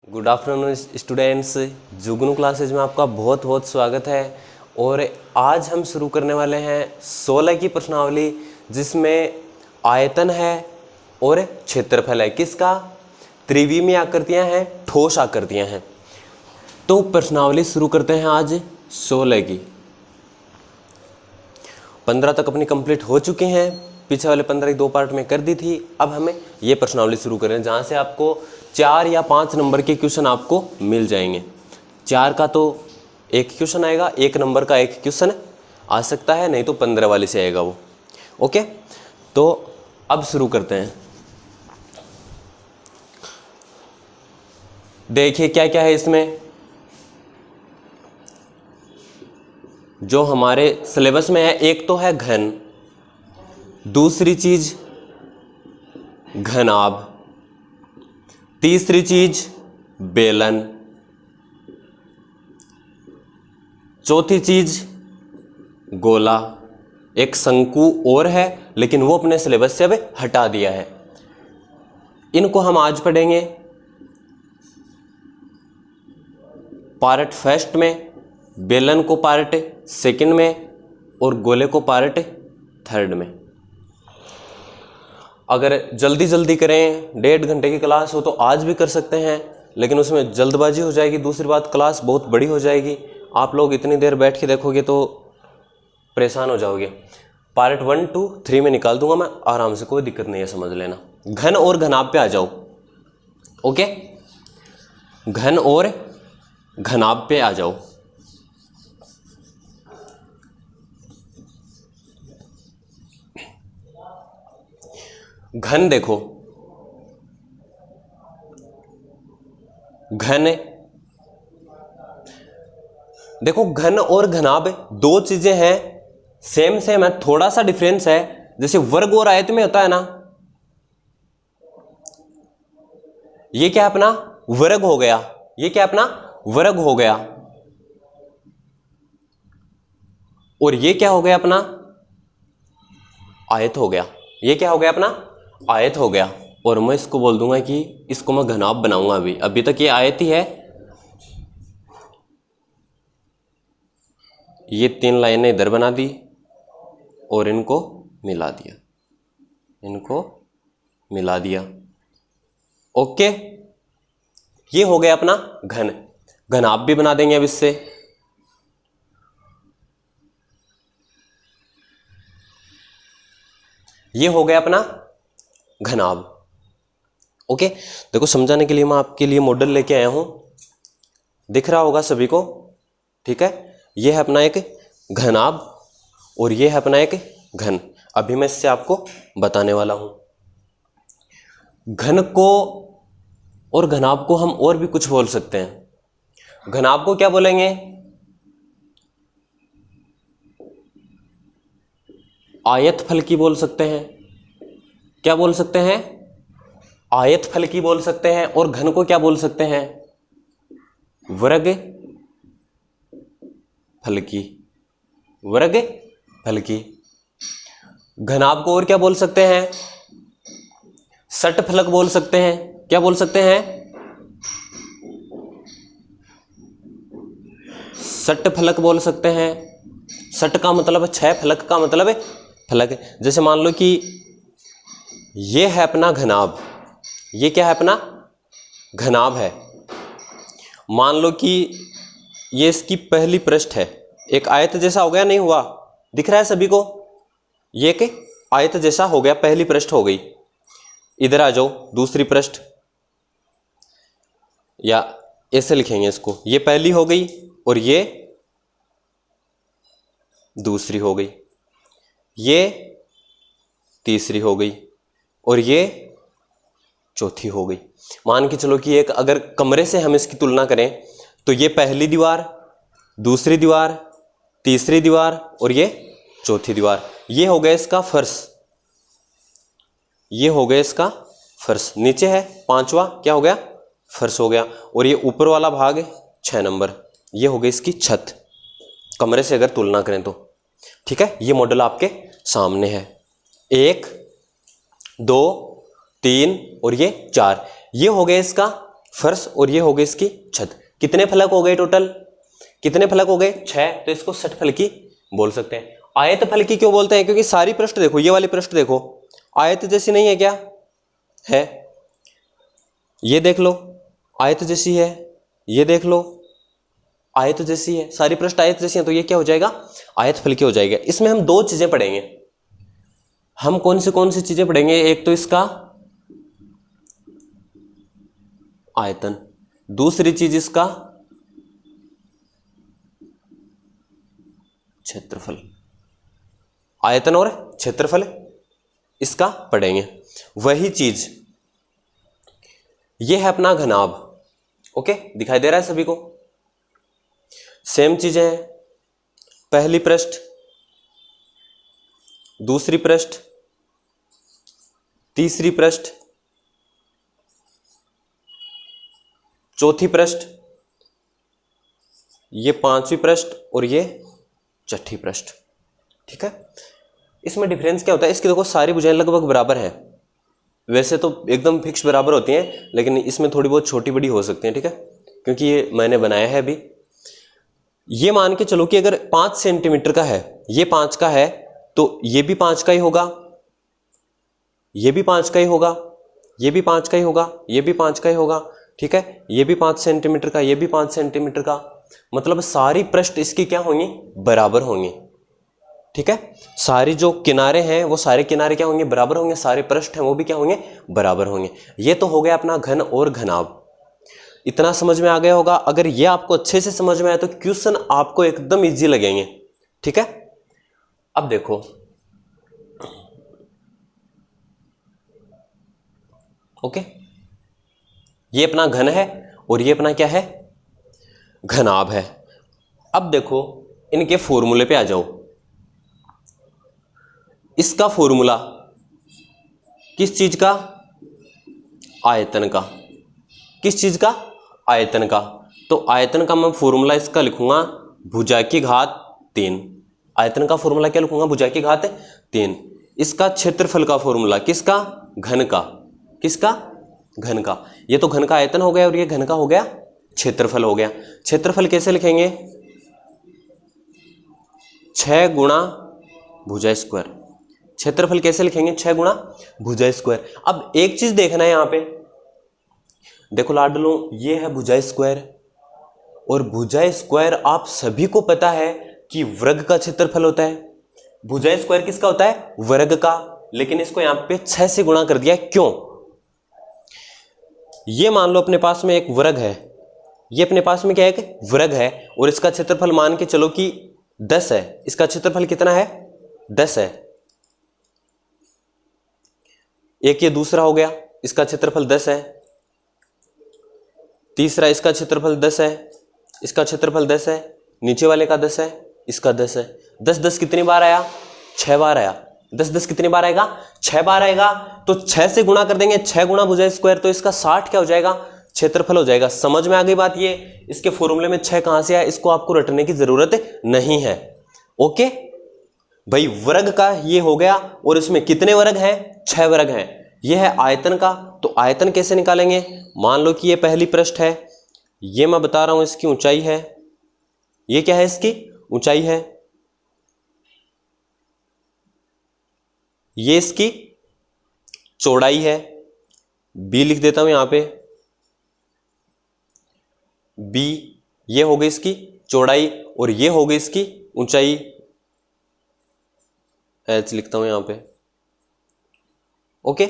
Good afternoon students, जुगनू classes में आपका बहुत बहुत स्वागत है। और आज हम शुरू करने वाले हैं 16 की प्रश्नावली, जिसमें आयतन है और क्षेत्रफल है। किसका? त्रिविमीय आकृतियां हैं, ठोस आकृतियां हैं। तो प्रश्नावली शुरू करते हैं आज 16 की। 15 तक अपनी कंप्लीट हो चुकी हैं, पीछे वाले 15 की 2 पार्ट में कर दी थी। अब हमें ये प्रश्नावली शुरू करें, जहाँ से आपको 4 या 5 नंबर के क्वेश्चन आपको मिल जाएंगे। 4 का तो एक क्वेश्चन आएगा, 1 नंबर का एक क्वेश्चन आ सकता है, नहीं तो 15 वाले से आएगा वो। ओके, तो अब शुरू करते हैं। देखिए क्या क्या है इसमें। जो हमारे सिलेबस में है, एक तो है घन, दूसरी चीज घनाभ, तीसरी चीज बेलन, चौथी चीज गोला। एक शंकु और है, लेकिन वो अपने सिलेबस से अब हटा दिया है। इनको हम आज पढ़ेंगे पार्ट फर्स्ट में, बेलन को पार्ट सेकंड में और गोले को पार्ट थर्ड में। अगर जल्दी जल्दी करें, 1.5 घंटे की क्लास हो तो आज भी कर सकते हैं, लेकिन उसमें जल्दबाजी हो जाएगी। दूसरी बात, क्लास बहुत बड़ी हो जाएगी, आप लोग इतनी देर बैठ के देखोगे तो परेशान हो जाओगे। पार्ट 1, 2, 3 में निकाल दूंगा मैं आराम से, कोई दिक्कत नहीं है, समझ लेना। घन और घनाभ पे आ जाओ। ओके, घन और घनाभ पे आ जाओ। घन देखो, घन देखो, घन और घनाभ दो चीजें हैं, सेम सेम है, थोड़ा सा डिफरेंस है। जैसे वर्ग और आयत में होता है ना, ये क्या अपना वर्ग हो गया, ये क्या अपना वर्ग हो गया, और ये क्या हो गया अपना आयत हो गया। ये क्या हो गया अपना आयत हो गया। और मैं इसको बोल दूंगा कि इसको मैं घनाभ बनाऊंगा। अभी तक ये आयत ही है। ये 3 लाइनें इधर बना दी और इनको मिला दिया, इनको मिला दिया। ओके, ये हो गया अपना घन। घनाभ भी बना देंगे अब इससे। ये हो गया अपना घनाभ। ओके, देखो समझाने के लिए मैं आपके लिए मॉडल लेके आया हूं, दिख रहा होगा सभी को। ठीक है, ये है अपना एक घनाभ और ये है अपना एक घन। अभी मैं इससे आपको बताने वाला हूं। घन को और घनाभ को हम और भी कुछ बोल सकते हैं। घनाभ को क्या बोलेंगे? आयतफल की बोल सकते हैं। क्या बोल सकते हैं? आयतफल की बोल सकते हैं। और घन को क्या बोल सकते हैं? वर्ग फल की, वर्ग फल की। घनाभ को और क्या बोल सकते हैं? षटफलक बोल सकते हैं। क्या बोल सकते हैं? षटफलक बोल सकते हैं। षट का मतलब 6, फलक का मतलब फलक। जैसे मान लो कि ये है अपना घनाभ, ये क्या है अपना घनाभ है। मान लो कि ये इसकी पहली पृष्ठ है, एक आयत जैसा हो गया, नहीं हुआ? दिख रहा है सभी को? ये एक आयत जैसा हो गया, पहली पृष्ठ हो गई। इधर आ जाओ, दूसरी पृष्ठ, या ऐसे लिखेंगे इसको, ये पहली हो गई और ये दूसरी हो गई, ये तीसरी हो गई और ये चौथी हो गई। मान के चलो कि एक अगर कमरे से हम इसकी तुलना करें तो ये पहली दीवार, दूसरी दीवार, तीसरी दीवार और ये चौथी दीवार। ये हो गया इसका फर्श, ये हो गया इसका फर्श। नीचे है 5वां, क्या हो गया? फर्श हो गया। और ये ऊपर वाला भाग 6 नंबर, ये हो गई इसकी छत, कमरे से अगर तुलना करें तो। ठीक है, ये मॉडल आपके सामने है। 1, 2, 3 और ये 4, ये हो गया इसका फर्श और ये हो गई इसकी छत। कितने फलक हो गए टोटल? कितने फलक हो गए? 6। तो इसको षटफलकी बोल सकते हैं। आयत फलकी क्यों बोलते हैं? क्योंकि सारी पृष्ठ देखो, ये वाली पृष्ठ देखो आयत जैसी नहीं है क्या? है। ये देख लो आयत जैसी है, ये देख लो आयत जैसी है, सारी पृष्ठ आयत जैसी है, तो ये क्या हो जाएगा? आयत फलकी हो जाएगा। इसमें हम दो चीजें पढ़ेंगे। हम कौन सी चीजें पढ़ेंगे? एक तो इसका आयतन, दूसरी चीज इसका क्षेत्रफल। आयतन और क्षेत्रफल इसका पढ़ेंगे। वही चीज ये है अपना घनाभ। ओके, दिखाई दे रहा है सभी को? सेम चीजें हैं, पहली पृष्ठ, दूसरी पृष्ठ, तीसरी पृष्ठ, चौथी पृष्ठ, ये पांचवी पृष्ठ और ये छठी पृष्ठ। ठीक है, इसमें डिफरेंस क्या होता है? इसकी देखो सारी भुजाएं लगभग बराबर हैं, वैसे तो एकदम फिक्स बराबर होती हैं, लेकिन इसमें थोड़ी बहुत छोटी बड़ी हो सकती हैं। ठीक है, क्योंकि ये मैंने बनाया है अभी। ये मान के चलो कि अगर 5 सेंटीमीटर का है, ये 5 का है, तो ये भी 5 का ही होगा, ये भी 5 का ही होगा, ये भी 5 का ही होगा, ये भी 5 का ही होगा। ठीक है, ये भी 5 सेंटीमीटर का, ये भी 5 सेंटीमीटर का, मतलब सारी पृष्ठ इसकी क्या होंगी? बराबर होंगी। ठीक है, सारी जो किनारे हैं वो सारे किनारे क्या होंगे? बराबर होंगे, सारे पृष्ठ हैं वो भी क्या होंगे? बराबर होंगे। ये तो हो गया अपना घन और घनाभ। इतना समझ में आ गया होगा। अगर ये आपको अच्छे से समझ में आया तो क्वेश्चन आपको एकदम इजी लगेंगे। ठीक है, अब देखो ओके, ये अपना घन है और ये अपना क्या है? घनाभ है। अब देखो इनके फॉर्मूले पे आ जाओ। इसका फॉर्मूला किस चीज का? आयतन का। किस चीज का? आयतन का। तो आयतन का मैं फॉर्मूला इसका लिखूंगा भुजा की घात 3। आयतन का फॉर्मूला क्या लिखूंगा? भुजा की घात 3। इसका क्षेत्रफल का फॉर्मूला किसका? घन का। किसका? घन का। ये तो घन का आयतन हो गया और ये घन का हो गया क्षेत्रफल हो गया। क्षेत्रफल कैसे लिखेंगे? 6 गुणा भुजा स्क्वायर। क्षेत्रफल कैसे लिखेंगे? 6 गुणा भुजा स्क्वायर। अब एक चीज देखना है यहां पे, देखो लाडलो, ये है भुजा स्क्वायर, और भुजा स्क्वायर आप सभी को पता है कि वर्ग का क्षेत्रफल होता है। भुजा स्क्वायर किसका होता है? वर्ग का। लेकिन इसको यहां पे 6 से गुणा कर दिया, क्यों? ये मान लो अपने पास में एक वर्ग है, ये अपने पास में क्या है? एक वर्ग है, और इसका क्षेत्रफल मान के चलो कि 10 है। इसका क्षेत्रफल कितना है? 10 है। एक ये दूसरा हो गया, इसका क्षेत्रफल 10 है। तीसरा इसका क्षेत्रफल 10 है, इसका क्षेत्रफल 10 है, नीचे वाले का 10 है, इसका 10 है। 10 10 कितनी बार आया? 6 बार आया। 10 10 कितनी बार आएगा? 6 बार आएगा। तो 6 से गुणा कर देंगे, 6 गुणा भुजा स्क्वायर, तो इसका 60 क्या हो जाएगा? क्षेत्रफल हो जाएगा। समझ में आ गई बात? ये इसके फॉर्मूले में 6 कहां से आया, इसको आपको रटने की जरूरत नहीं है। ओके भाई, वर्ग का ये हो गया, और इसमें कितने वर्ग हैं? 6 वर्ग हैं। ये है आयतन का। तो आयतन कैसे निकालेंगे? मान लो कि ये पहली पृष्ठ है, ये मैं बता रहा हूं इसकी ऊंचाई है, ये क्या है? इसकी ऊंचाई है, ये इसकी चौड़ाई है, बी लिख देता हूं यहां पे, बी। ये हो गई इसकी चौड़ाई और ये हो गई इसकी ऊंचाई, एच लिखता हूं यहां पे। ओके,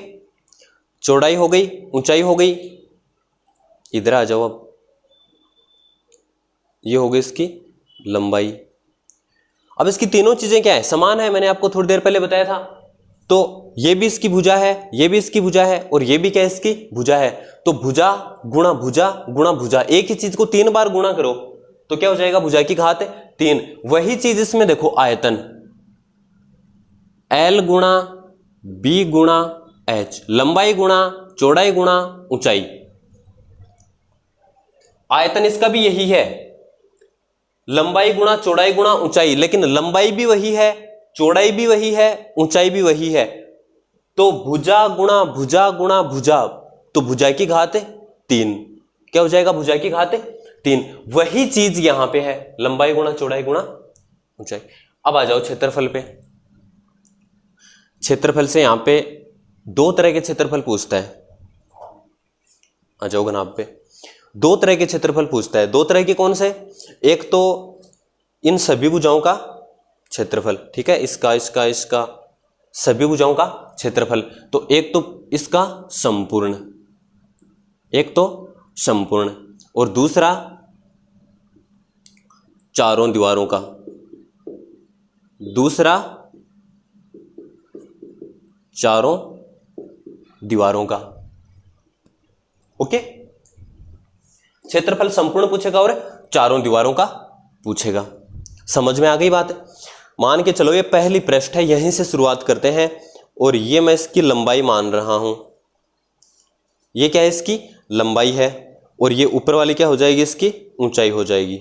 चौड़ाई हो गई, ऊंचाई हो गई। इधर आ जाओ अब, ये हो गई इसकी लंबाई। अब इसकी तीनों चीजें क्या है? समान है, मैंने आपको थोड़ी देर पहले बताया था। तो ये भी इसकी भुजा है, ये भी इसकी भुजा है, और ये भी क्या है? इसकी भुजा है। तो भुजा गुणा भुजा गुणा भुजा, एक ही चीज को 3 बार गुणा करो तो क्या हो जाएगा? भुजा की घात 3। वही चीज इसमें देखो, आयतन L गुणा B गुणा H, लंबाई गुणा चौड़ाई गुणा ऊंचाई। आयतन इसका भी यही है, लंबाई गुणा चौड़ाई गुणा ऊंचाई, लेकिन लंबाई भी वही है, चौड़ाई भी वही है, ऊंचाई भी वही है। तो भुजा गुणा भुजा गुणा भुजा, तो भुजा की घात 3। क्या हो जाएगा, भुजा की घात 3। वही चीज यहां पे है, लंबाई गुणा चौड़ाई गुणा ऊंचाई। अब आ जाओ क्षेत्रफल पे। क्षेत्रफल से यहां पे दो तरह के क्षेत्रफल पूछता है। आ जाओ घनाभ पे, दो तरह के क्षेत्रफल पूछता है। दो तरह के कौन से, एक तो इन सभी भुजाओं का क्षेत्रफल, ठीक है, इसका इसका इसका सभी भुजाओं का क्षेत्रफल। तो एक तो इसका संपूर्ण, एक तो संपूर्ण, और दूसरा चारों दीवारों का, दूसरा चारों दीवारों का। ओके, क्षेत्रफल संपूर्ण पूछेगा और चारों दीवारों का पूछेगा। समझ में आ गई बात? मान के चलो ये पहली पृष्ठ है, यहीं से शुरुआत करते हैं, और ये मैं इसकी लंबाई मान रहा हूं। ये क्या है, इसकी लंबाई है, और ये ऊपर वाली क्या हो जाएगी, इसकी ऊंचाई हो जाएगी।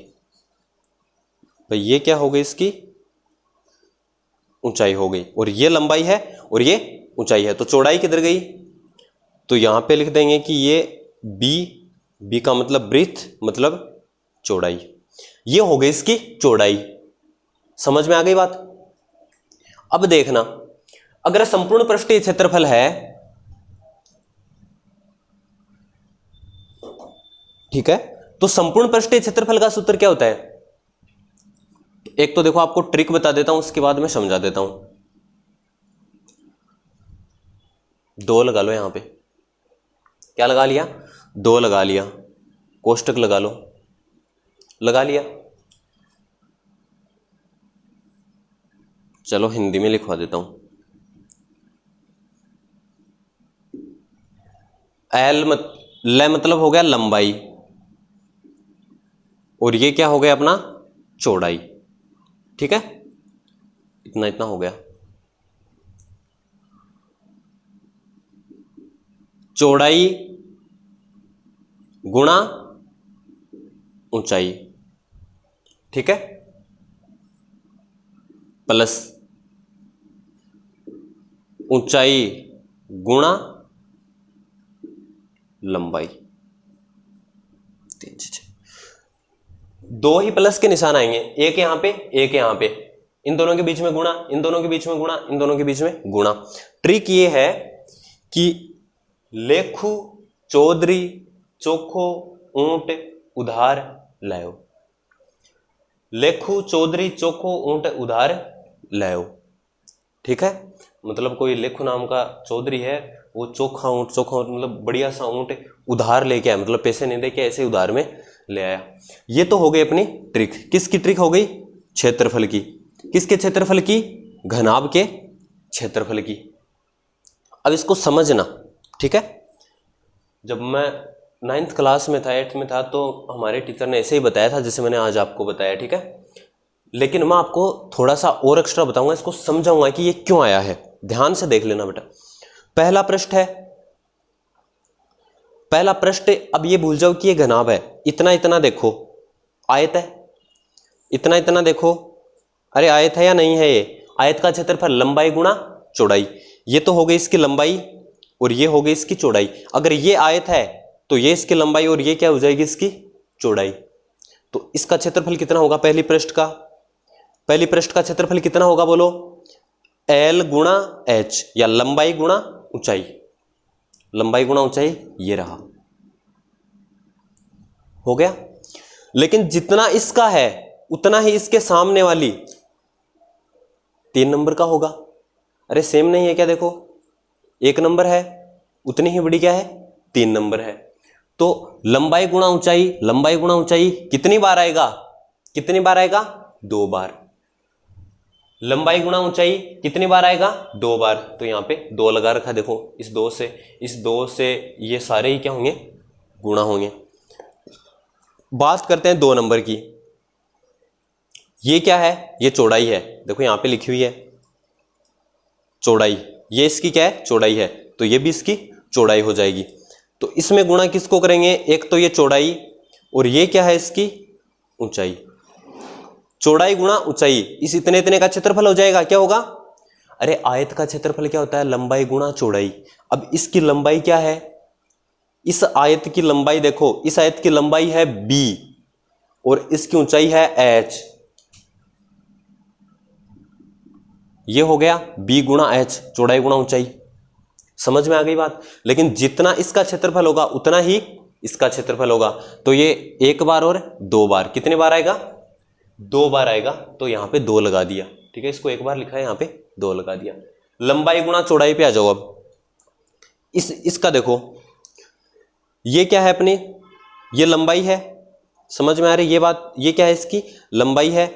भाई ये क्या हो गई, इसकी ऊंचाई हो गई, और ये लंबाई है और ये ऊंचाई है। तो चौड़ाई किधर गई, तो यहां पे लिख देंगे कि ये बी का मतलब ब्रीथ, मतलब चौड़ाई। ये हो गई इसकी चौड़ाई। समझ में आ गई बात? अब देखना, अगर संपूर्ण पृष्ठीय क्षेत्रफल है, ठीक है, तो संपूर्ण पृष्ठीय क्षेत्रफल का सूत्र क्या होता है? एक तो देखो आपको ट्रिक बता देता हूं, उसके बाद मैं समझा देता हूं। 2 लगा लो यहां पे, क्या लगा लिया, 2 लगा लिया, कोष्टक लगा लो, लगा लिया। चलो हिंदी में लिखवा देता हूं। ल मतलब हो गया लंबाई, और ये क्या हो गया अपना चौड़ाई, ठीक है, इतना इतना हो गया। चौड़ाई गुणा ऊंचाई, ठीक है, प्लस ऊंचाई गुणा लंबाई। 3 6 2 ही प्लस के निशान आएंगे, एक यहां पे एक यहां पे, इन दोनों के बीच में गुणा, इन दोनों के बीच में गुणा, इन दोनों के बीच में गुणा। ट्रिक ये है कि लेखु चौधरी चोखो ऊंट उधार लायो, लेखु चौधरी चोखो ऊंट उधार लायो, ठीक है। मतलब कोई लेखु नाम का चौधरी है, वो चोखा ऊंट, चोखा मतलब बढ़िया सा ऊंट उधार लेके आया, मतलब पैसे नहीं दे के ऐसे उधार में ले आया। ये तो हो गई अपनी ट्रिक। किसकी ट्रिक हो गई? क्षेत्रफल की। किसके क्षेत्रफल की? घनाभ के क्षेत्रफल की। अब इसको समझना, ठीक है। जब मैं 9th क्लास में था, 8th में था, तो हमारे टीचर ने ऐसे ही बताया था जैसे मैंने आज आपको बताया, ठीक है। लेकिन मैं आपको थोड़ा सा और एक्स्ट्रा बताऊंगा, इसको समझाऊंगा कि ये क्यों आया है। ध्यान से देख लेना बेटा। पहला पृष्ठ है, पहला पृष्ठ, अब ये भूल जाओ कि ये घनाभ है। इतना इतना देखो, आयत है, इतना इतना देखो, अरे आयत है या नहीं है? ये आयत का क्षेत्रफल लंबाई गुणा चौड़ाई। ये तो हो गई इसकी लंबाई और ये हो गई इसकी चौड़ाई। अगर ये आयत है तो ये इसकी लंबाई और ये क्या हो जाएगी? इसकी चौड़ाई। तो इसका क्षेत्रफल कितना होगा? पहली पृष्ठ का, पहली पृष्ठ का क्षेत्रफल कितना होगा बोलो? L गुणा H, या लंबाई गुणा ऊंचाई, लंबाई गुणा ऊंचाई, ये रहा, हो गया। लेकिन जितना इसका है उतना ही इसके सामने वाली 3 नंबर का होगा। अरे सेम नहीं है क्या? देखो 1 नंबर है, उतनी ही बड़ी क्या है? 3 नंबर है। तो लंबाई गुणा ऊंचाई, लंबाई गुणा ऊंचाई कितनी बार आएगा? कितनी बार आएगा? 2 बार। लंबाई गुणा ऊंचाई कितनी बार आएगा? 2 बार। तो यहां पे 2 लगा रखा, देखो इस 2 से ये सारे ही क्या होंगे? गुणा होंगे। बात करते हैं 2 नंबर की। ये क्या है? ये चौड़ाई है, देखो यहां पे लिखी हुई है चौड़ाई। ये इसकी क्या है? चौड़ाई है, तो ये भी इसकी चौड़ाई हो जाएगी। तो इसमें गुणा किसको करेंगे? एक तो ये चौड़ाई, और ये क्या है? इसकी ऊंचाई। चौड़ाई गुणा ऊंचाई, इस इतने इतने का क्षेत्रफल हो जाएगा। क्या होगा? अरे आयत का क्षेत्रफल क्या होता है? लंबाई गुणा चौड़ाई। अब इसकी लंबाई क्या है? इस आयत की लंबाई देखो, इस आयत की लंबाई है b और इसकी ऊंचाई है h। ये हो गया b गुणा h, चौड़ाई गुणा ऊंचाई। समझ में आ गई बात। लेकिन जितना इसका क्षेत्रफल होगा उतना ही इसका क्षेत्रफल होगा। तो ये एक बार और दो बार, कितने बार आएगा? दो बार आएगा। तो यहां पे दो लगा दिया, ठीक है। इसको एक बार लिखा है, यहां पे दो लगा दिया। लंबाई गुणा चौड़ाई पे आ जाओ। अब इसका देखो, ये क्या है अपनी, ये लंबाई है, समझ में आ रही ये बात। ये क्या है? इसकी लंबाई है।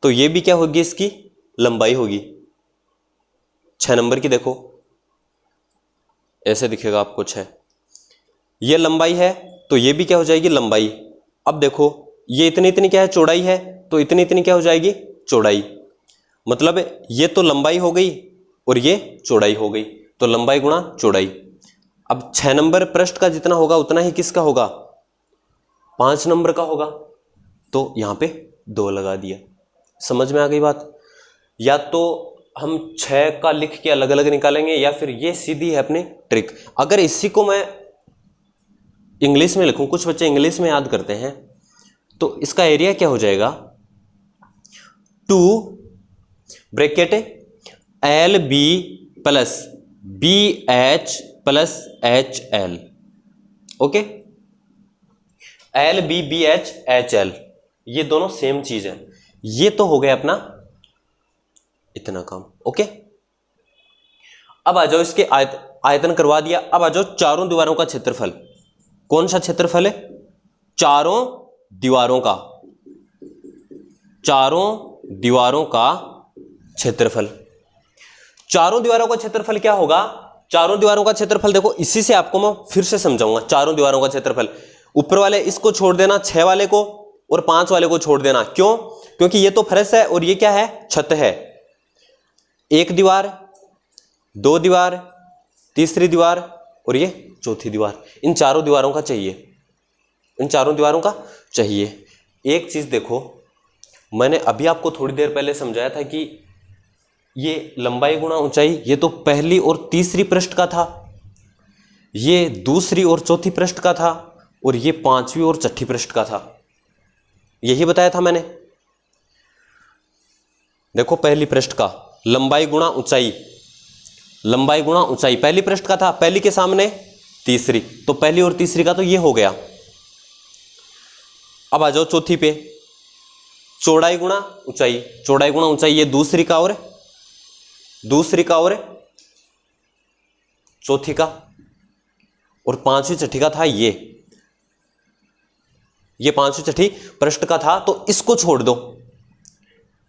तो ये भी क्या होगी? इसकी लंबाई होगी। 6 नंबर की देखो, ऐसे दिखेगा आपको 6। ये लंबाई है तो ये भी क्या हो जाएगी? लंबाई। अब देखो ये इतनी इतनी क्या है? चौड़ाई है। तो इतनी इतनी क्या हो जाएगी? चौड़ाई। मतलब ये तो लंबाई हो गई और ये चौड़ाई हो गई। तो लंबाई गुणा चौड़ाई। अब 6 नंबर पृष्ठ का जितना होगा उतना ही किसका होगा? 5 नंबर का होगा। तो यहां पे 2 लगा दिया। समझ में आ गई बात। या तो हम 6 का लिख के अलग अलग निकालेंगे या फिर ये सीधी है अपनी ट्रिक। अगर इसी को मैं इंग्लिश में लिखूं, कुछ बच्चे इंग्लिश में याद करते हैं, तो इसका एरिया क्या हो जाएगा? 2 bracket l b plus b h plus h l. Okay, l B B H H L, ये दोनों सेम चीज है। ये तो हो गया अपना इतना काम। ओके, अब आ जाओ इसके आयतन करवा दिया। अब आ जाओ चारों दीवारों का क्षेत्रफल। कौन सा क्षेत्रफल है? चारों दीवारों का, चारों दीवारों का क्षेत्रफल। चारों दीवारों का क्षेत्रफल क्या होगा? चारों दीवारों का क्षेत्रफल देखो, इसी से आपको मैं फिर से समझाऊंगा। चारों दीवारों का क्षेत्रफल, ऊपर वाले इसको छोड़ देना, 6 वाले को, और 5 वाले को छोड़ देना। क्यों? क्योंकि ये तो फर्श है और ये क्या है? छत है। एक दीवार, दो दीवार, तीसरी दीवार और ये चौथी दीवार। इन चारों दीवारों का चाहिए, इन चारों दीवारों का चाहिए। एक चीज देखो, मैंने अभी आपको थोड़ी देर पहले समझाया था कि ये लंबाई गुणा ऊंचाई, ये तो पहली और तीसरी पृष्ठ का था, ये दूसरी और चौथी पृष्ठ का था, और ये पांचवी और छठी पृष्ठ का था। यही बताया था मैंने। देखो पहली पृष्ठ का लंबाई गुणा ऊंचाई, लंबाई गुणा ऊंचाई पहली पृष्ठ का था, पहली के सामने तीसरी, तो पहली और तीसरी का तो ये हो गया। अब आ जाओ चौथी पे, चौड़ाई गुणा ऊंचाई, चौड़ाई गुणा ऊंचाई, ये दूसरी का और दूसरी का और चौथी का, और पांचवी छठी का था ये पांचवी छठी पृष्ठ का था। तो इसको छोड़ दो,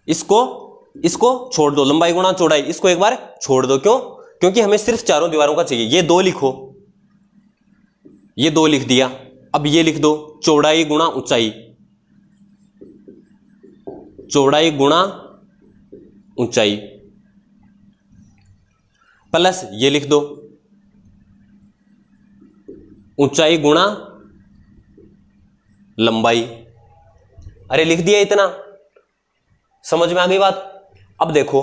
इसको छोड़ दो, लंबाई गुणा चौड़ाई, इसको एक बार छोड़ दो। क्यों? क्योंकि हमें सिर्फ चारों दीवारों का चाहिए। ये 2 लिखो, ये 2 लिख दिया। अब ये लिख दो, चौड़ाई गुणा ऊंचाई, चौड़ाई गुणा ऊंचाई, प्लस ये लिख दो, ऊंचाई गुणा लंबाई। अरे लिख दिया इतना, समझ में आ गई बात। अब देखो,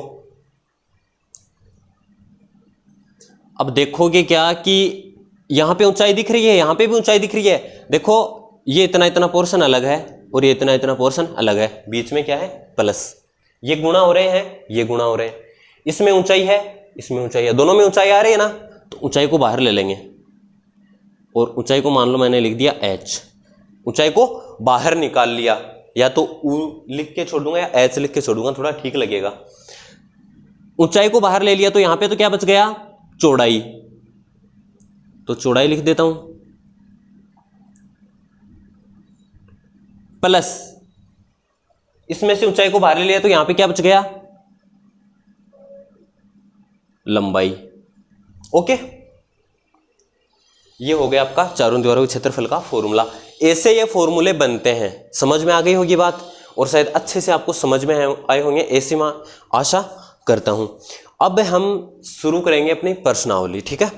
अब देखोगे क्या कि यहां पे ऊंचाई दिख रही है, यहां पे भी ऊंचाई दिख रही है। देखो ये इतना इतना पोर्शन अलग है और ये इतना इतना पोर्शन अलग है, बीच में क्या है? प्लस। ये गुणा हो रहे हैं, ये गुणा हो रहे हैं। इसमें ऊंचाई है, इसमें ऊंचाई है, दोनों में ऊंचाई आ रही है ना। तो ऊंचाई को बाहर ले लेंगे और ऊंचाई को मान लो मैंने लिख दिया h, ऊंचाई को बाहर निकाल लिया। या तो u लिख के छोड़ दूंगा या h लिख के छोड़ दूंगा, थोड़ा ठीक लगेगा। ऊंचाई को बाहर ले लिया तो यहां पे तो क्या बच गया? चौड़ाई। तो चौड़ाई लिख देता हूं, प्लस इसमें से ऊंचाई को बाहर ले लिया तो यहां पे क्या बच गया? लंबाई। ओके, ये हो गया आपका चारों दीवारों के क्षेत्रफल का फॉर्मूला। ऐसे ये फॉर्मूले बनते हैं। समझ में आ गई होगी बात, और शायद अच्छे से आपको समझ में आए होंगे, ऐसी मैं आशा करता हूं। अब हम शुरू करेंगे अपनी प्रश्नावली, ठीक है।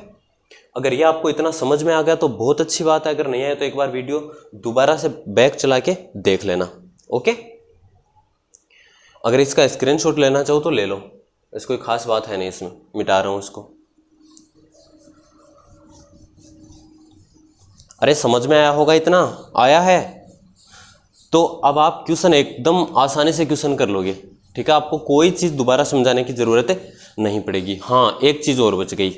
अगर ये आपको इतना समझ में आ गया तो बहुत अच्छी बात है, अगर नहीं आया तो एक बार वीडियो दोबारा से बैक चला के देख लेना। ओके, अगर इसका स्क्रीनशॉट लेना चाहो तो ले लो, इसको कोई खास बात है नहीं, इसमें मिटा रहा हूं इसको। अरे समझ में आया होगा, इतना आया है तो अब आप क्वेश्चन एकदम आसानी से क्वेश्चन कर लोगे। ठीक है, आपको कोई चीज़ दोबारा समझाने की ज़रूरत नहीं पड़ेगी। हाँ, एक चीज़ और बच गई,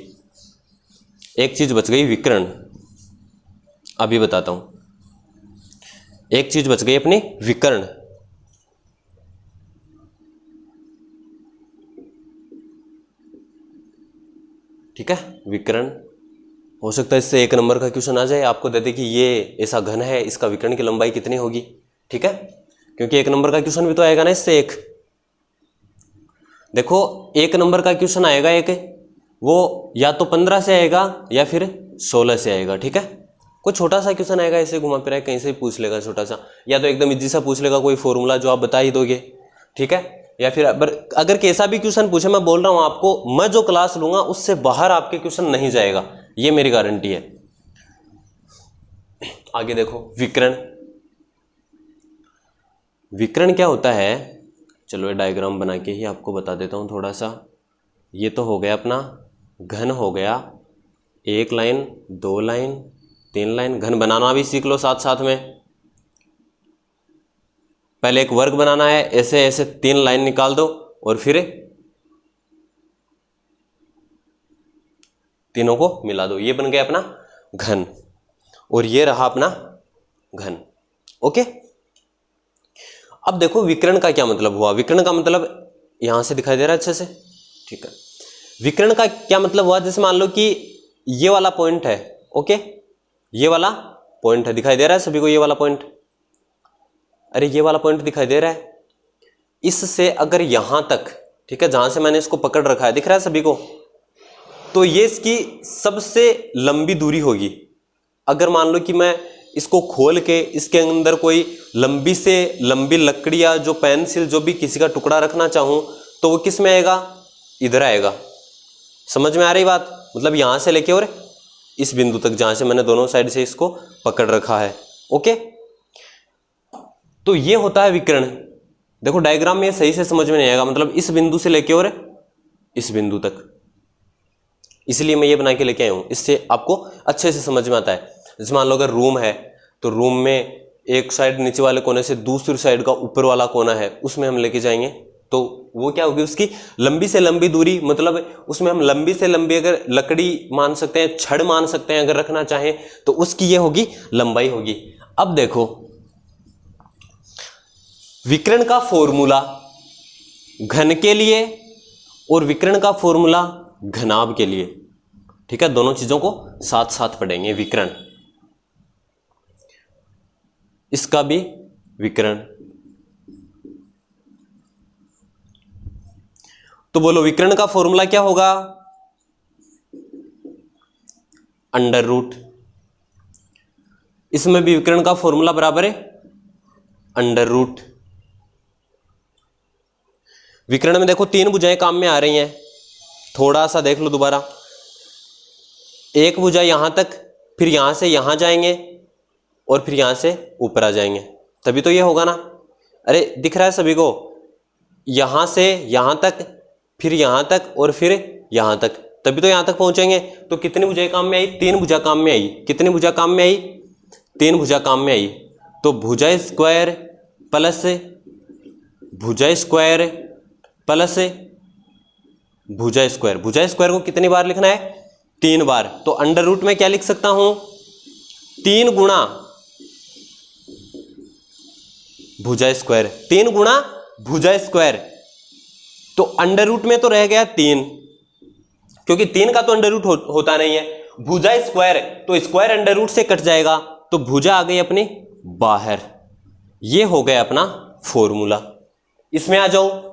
एक चीज़ बच गई, विकर्ण। अभी बताता हूँ, एक चीज़ बच गई अपनी, विकर्ण। ठीक है, विकर्ण। हो सकता है इससे 1 नंबर का क्वेश्चन आ जाए, आपको दे दे कि ये ऐसा घन है, इसका विकर्ण की लंबाई कितनी होगी। ठीक है, क्योंकि 1 नंबर का क्वेश्चन भी तो आएगा ना इससे एक। देखो 1 नंबर का क्वेश्चन आएगा एक, वो या तो 15 से आएगा या फिर 16 से आएगा। ठीक है, कोई छोटा सा क्वेश्चन आएगा, ऐसे घुमा फिरा कहीं से पूछ लेगा छोटा सा, या तो एकदम इजी सा पूछ लेगा, कोई फॉर्मूला जो आप बता ही दोगे। ठीक है, या फिर अगर कैसा भी क्वेश्चन पूछे, मैं बोल रहा हूं आपको, मैं जो क्लास लूंगा उससे बाहर आपके क्वेश्चन नहीं जाएगा, ये मेरी गारंटी है। आगे देखो, विकर्ण। विकर्ण क्या होता है, चलो ये डायग्राम बना के ही आपको बता देता हूं थोड़ा सा। ये तो हो गया अपना घन, हो गया 1 लाइन, 2 लाइन, 3 लाइन। घन बनाना भी सीख लो साथ साथ में। पहले एक वर्ग बनाना है, ऐसे ऐसे 3 लाइन निकाल दो और फिर तीनों को मिला दो, ये बन गया अपना घन, और ये रहा अपना घन। ओके, अब देखो विकर्ण का क्या मतलब हुआ। विकर्ण का मतलब यहां से दिखाई दे रहा है अच्छे से। ठीक है, विकर्ण का क्या मतलब हुआ, जैसे मान लो कि ये वाला पॉइंट है। ओके, ये वाला पॉइंट है, दिखाई दे रहा है सभी को ये वाला पॉइंट। अरे ये वाला पॉइंट दिखाई दे रहा है, इससे अगर यहां तक, ठीक है, जहां से मैंने इसको पकड़ रखा है, दिख रहा है सभी को, तो ये इसकी सबसे लंबी दूरी होगी। अगर मान लो कि मैं इसको खोल के इसके अंदर कोई लंबी से लंबी लकड़ी या जो पेंसिल जो भी किसी का टुकड़ा रखना चाहूं, तो वो किस में आएगा, इधर आएगा। समझ में आ रही बात, मतलब यहां से लेके और इस बिंदु तक, जहां से मैंने दोनों साइड से इसको पकड़ रखा है। ओके, तो ये होता है विकर्ण। देखो डायग्राम में सही से समझ में नहीं आएगा, मतलब इस बिंदु से लेके और इस बिंदु तक, इसलिए मैं ये बना के लेके आया हूं, इससे आपको अच्छे से समझ में आता है। जैसे मान लो अगर रूम है, तो रूम में एक साइड नीचे वाले कोने से दूसरी साइड का ऊपर वाला कोना है, उसमें हम लेके जाएंगे, तो वो क्या होगी, उसकी लंबी से लंबी दूरी, मतलब उसमें हम लंबी से लंबी अगर लकड़ी मान सकते हैं, छड़ मान सकते हैं, अगर रखना चाहें तो उसकी ये होगी लंबाई होगी। अब देखो विकर्ण का फॉर्मूला घन के लिए और विकर्ण का फॉर्मूला घनाभ के लिए। ठीक है, दोनों चीजों को साथ साथ पढ़ेंगे। विकर्ण, इसका भी विकर्ण। तो बोलो विकर्ण का फॉर्मूला क्या होगा, अंडर रूट। इसमें भी विकर्ण का फॉर्मूला बराबर है अंडर रूट। विकर्ण में देखो 3 भुजाएं काम में आ रही हैं, थोड़ा सा देख लो दोबारा। एक भुजा यहां तक, फिर यहां से यहां जाएंगे और फिर यहां से ऊपर आ जाएंगे, तभी तो ये होगा ना। अरे दिख रहा है सभी को, यहां से यहां तक, फिर यहां तक और फिर यहां तक, तभी तो यहां तक पहुंचेंगे। तो कितनी भुजाएं काम में आई, 3 भुजा काम में आई। कितनी भुजा काम में आई, 3 भुजा काम में आई। तो भुजा स्क्वायर प्लस भुजा स्क्वायर प्लस भुजा स्क्वायर। भुजा स्क्वायर को कितनी बार लिखना है, 3 बार। तो अंडर रूट में क्या लिख सकता हूं, 3 गुणा भुजा स्क्वायर, 3 गुणा भुजा स्क्वायर। तो अंडर रूट में तो रह गया 3, क्योंकि 3 का तो अंडर रूट होता नहीं है। भुजा स्क्वायर, तो स्क्वायर अंडर रूट से कट जाएगा, तो भुजा आ गई अपनी बाहर। ये हो गया अपना फॉर्मूला। इसमें आ जाओ,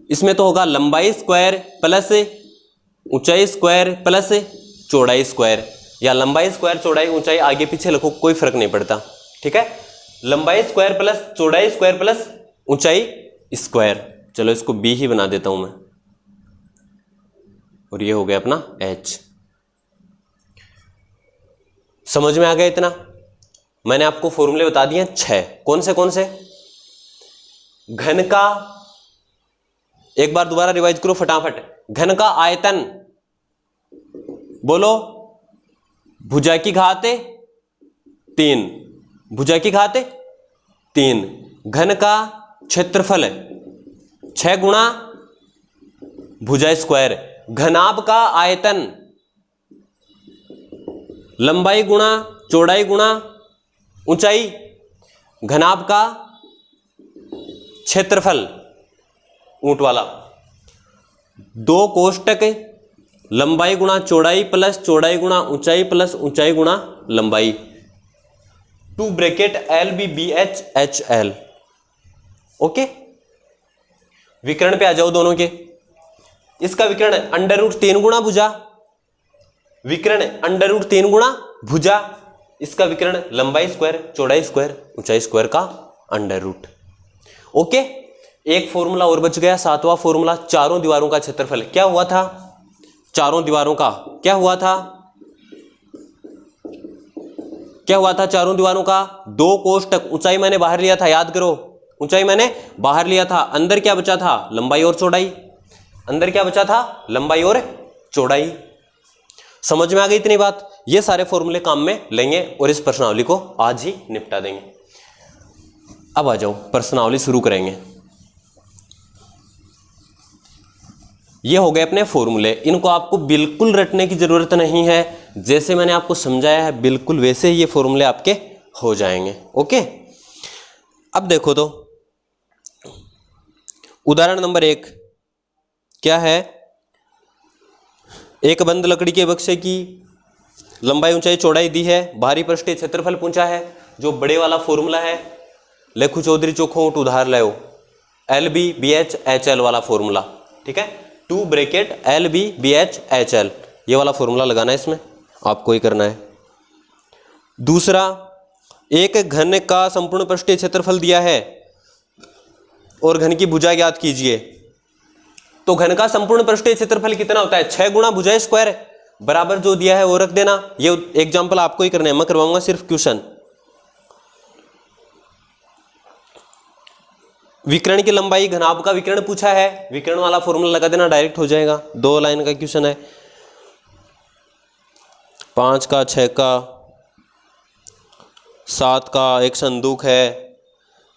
इसमें तो होगा लंबाई स्क्वायर प्लस ऊंचाई स्क्वायर प्लस चौड़ाई स्क्वायर, या लंबाई स्क्वायर चौड़ाई ऊंचाई, आगे पीछे लिखो कोई फर्क नहीं पड़ता। ठीक है, लंबाई स्क्वायर प्लस चौड़ाई स्क्वायर प्लस ऊंचाई स्क्वायर। चलो इसको बी ही बना देता हूं मैं, और ये हो गया अपना एच। समझ में आ गया इतना। मैंने आपको फॉर्मूले बता दिए 6। कौन से घन का, एक बार दोबारा रिवाइज करो फटाफट। घन का आयतन, बोलो भुजा की घात 3, भुजा की घात 3, घन का क्षेत्रफल 6 गुणा भुजा स्क्वायर, घनाभ का आयतन लंबाई गुणा चौड़ाई गुणा ऊंचाई, घनाभ का क्षेत्रफल ऊंट वाला, 2 कोष्टक लंबाई गुणा चौड़ाई प्लस चौड़ाई गुणा ऊंचाई प्लस ऊंचाई गुणा लंबाई, 2 ब्रैकेट LBBH HL। ओके, विकर्ण पे आ जाओ दोनों के। इसका विकर्ण √3 गुणा भुजा, विकर्ण √3 गुणा भुजा, इसका विकर्ण लंबाई स्क्वायर चौड़ाई स्क्वायर ऊंचाई स्क्वायर का √। ओके, एक फॉर्मूला और बच गया, 7वां फॉर्मूला, चारों दीवारों का क्षेत्रफल क्या हुआ था, चारों दीवारों का क्या हुआ था, क्या हुआ था चारों दीवारों का, 2 कोष्टक, ऊंचाई मैंने बाहर लिया था, याद करो, ऊंचाई मैंने बाहर लिया था, अंदर क्या बचा था, लंबाई और चौड़ाई, अंदर क्या बचा था, लंबाई और चौड़ाई। समझ में आ गई इतनी बात? ये सारे फॉर्मूले काम में लेंगे और इस प्रश्नावली को आज ही निपटा देंगे। अब आ जाओ, प्रश्नावली शुरू करेंगे। ये हो गए अपने फॉर्मूले, इनको आपको बिल्कुल रटने की जरूरत नहीं है, जैसे मैंने आपको समझाया है बिल्कुल वैसे ही ये फॉर्मूले आपके हो जाएंगे। ओके, अब देखो तो उदाहरण नंबर 1 क्या है, एक बंद लकड़ी के बक्से की लंबाई ऊंचाई चौड़ाई दी है, बाहरी पृष्ठीय क्षेत्रफल पूछा है। जो बड़े वाला फॉर्मूला है, लेखू चौधरी चोखो ऊंट उधार लाओ, LBBH HL वाला फॉर्मूला, ठीक है, 2 ब्रैकेट LBBH HL, ये वाला फॉर्मूला लगाना है, इसमें आपको ही करना है। दूसरा, एक घन का संपूर्ण पृष्ठीय क्षेत्रफल दिया है और घन की भुजा ज्ञात कीजिए। तो घन का संपूर्ण पृष्ठीय क्षेत्रफल कितना होता है, 6 गुणा भुजा स्क्वायर, बराबर जो दिया है वो रख देना। ये एग्जांपल आपको ही करना है, मैं करवाऊंगा सिर्फ क्वेश्चन। विकर्ण की लंबाई, घनाभ का विकर्ण पूछा है, विकर्ण वाला फॉर्मूला लगा देना, डायरेक्ट हो जाएगा। 2 लाइन का क्वेश्चन है, 5 का 6 का 7 का एक संदूक है,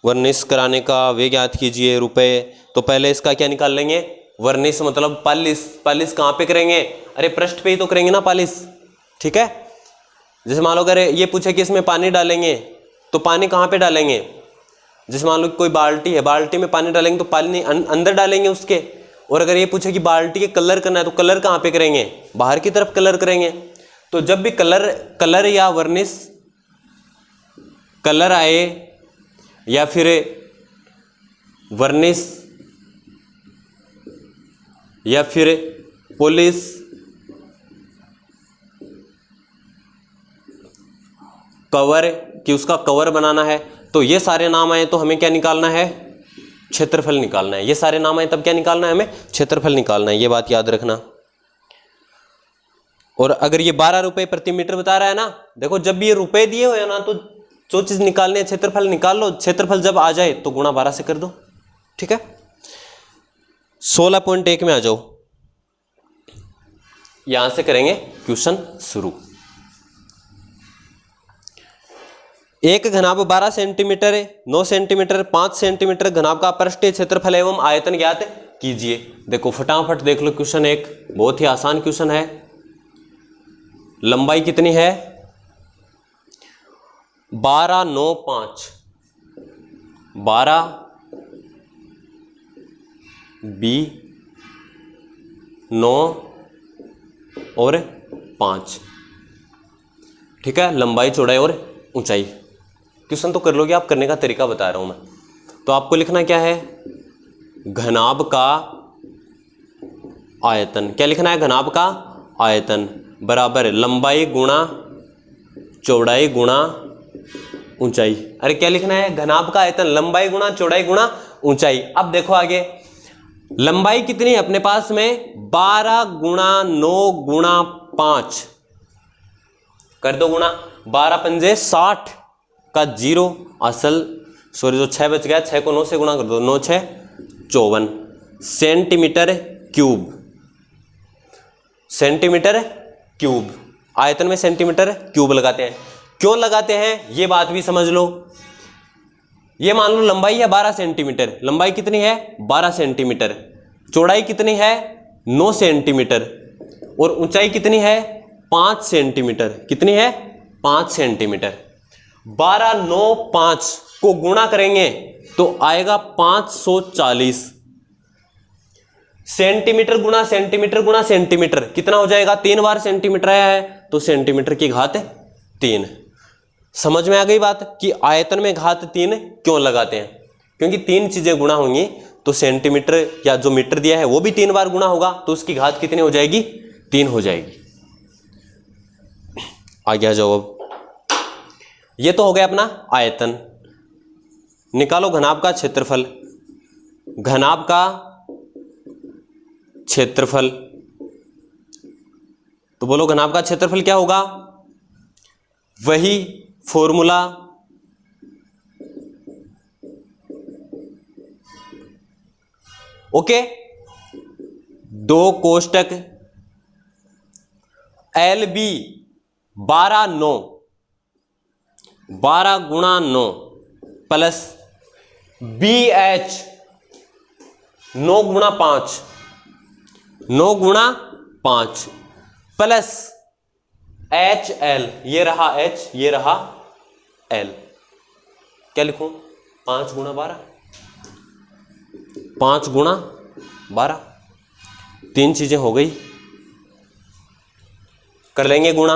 वर्निश कराने का वे ज्ञात कीजिए रुपए। तो पहले इसका क्या निकाल लेंगे, वर्निश मतलब पालिश, पालिश कहाँ पे करेंगे, अरे पृष्ठ पे ही तो करेंगे ना पालिश, ठीक है। जैसे मान लो अगर ये पूछे कि इसमें पानी डालेंगे तो पानी कहाँ पे डालेंगे, जैसे मान लो कोई बाल्टी है, बाल्टी में पानी डालेंगे तो पानी अंदर डालेंगे उसके। और अगर ये पूछे कि बाल्टी के कलर करना है तो कलर कहाँ पे करेंगे, बाहर की तरफ कलर करेंगे। तो जब भी कलर या वर्निश कलर आए या फिर वर्निश या फिर पॉलिश कवर कि उसका कवर बनाना है, तो ये सारे नाम आए तो हमें क्या निकालना है, क्षेत्रफल निकालना है। ये सारे नाम आए तब क्या निकालना है, हमें क्षेत्रफल निकालना है, ये बात याद रखना। और अगर ये 12 रुपए प्रति मीटर बता रहा है ना, देखो जब भी ये रुपए दिए हुए ना तो जो चीज निकालनी है क्षेत्रफल निकाल लो, क्षेत्रफल जब आ जाए तो गुणा 12 से कर दो, ठीक है। 16.1 में आ जाओ, यहां से करेंगे क्वेश्चन शुरू। एक घनाभ 12 सेंटीमीटर 9 सेंटीमीटर 5 सेंटीमीटर घनाभ का पृष्ठीय क्षेत्रफल एवं आयतन ज्ञात कीजिए। देखो फटाफट देख लो क्वेश्चन, एक बहुत ही आसान क्वेश्चन है। लंबाई कितनी है, 12 9 5, 12 B 9 और 5, ठीक है, लंबाई चौड़ाई और ऊंचाई। क्वेश्चन तो कर लोगे आप, करने का तरीका बता रहा हूं मैं। तो आपको लिखना क्या है, घनाभ का आयतन, क्या लिखना है, घनाभ का आयतन बराबर लंबाई गुणा चौड़ाई गुणा ऊंचाई। अरे क्या लिखना है, घनाभ का आयतन लंबाई गुणा चौड़ाई गुणा ऊंचाई। अब देखो आगे, लंबाई कितनी है अपने पास में, 12 गुणा 9 गुणा 5, कर दो गुणा, 12 पंजे 60 का 0 असल, सॉरी जो 6 बच गया, 6 को 9 से गुणा कर दो, 9 6 54 सेंटीमीटर क्यूब, सेंटीमीटर क्यूब। आयतन में सेंटीमीटर क्यूब लगाते हैं। क्यों लगाते हैं ये बात भी समझ लो। ये मान लो लंबाई है 12 सेंटीमीटर, लंबाई कितनी है 12 सेंटीमीटर, चौड़ाई कितनी है 9 सेंटीमीटर और ऊंचाई कितनी है 5 सेंटीमीटर। कितनी है 5 सेंटीमीटर। 12 9 5 को गुणा करेंगे तो आएगा 540 सेंटीमीटर गुणा सेंटीमीटर गुणा सेंटीमीटर कितना हो जाएगा, 3 बार सेंटीमीटर आया है तो सेंटीमीटर की घात 3। समझ में आ गई बात कि आयतन में घात 3 क्यों लगाते हैं, क्योंकि 3 चीजें गुणा होंगी तो सेंटीमीटर या जो मीटर दिया है वो भी 3 बार गुणा होगा तो उसकी घात कितनी हो जाएगी 3 हो जाएगी। आगे आ जाओ। अब ये तो हो गया अपना आयतन। निकालो घनाभ का क्षेत्रफल। घनाभ का क्षेत्रफल, तो बोलो घनाभ का क्षेत्रफल क्या होगा, वही फॉर्मूला ओके। 2 कोष्टक एल बी 12 9 12 गुणा 9 प्लस बी एच 9 गुणा 5 9 गुणा 5 प्लस एच एल, ये रहा एच ये रहा एल। क्या लिखूं 5 गुणा 12, 5 गुणा 12, 3 चीजें हो गई। कर लेंगे गुणा।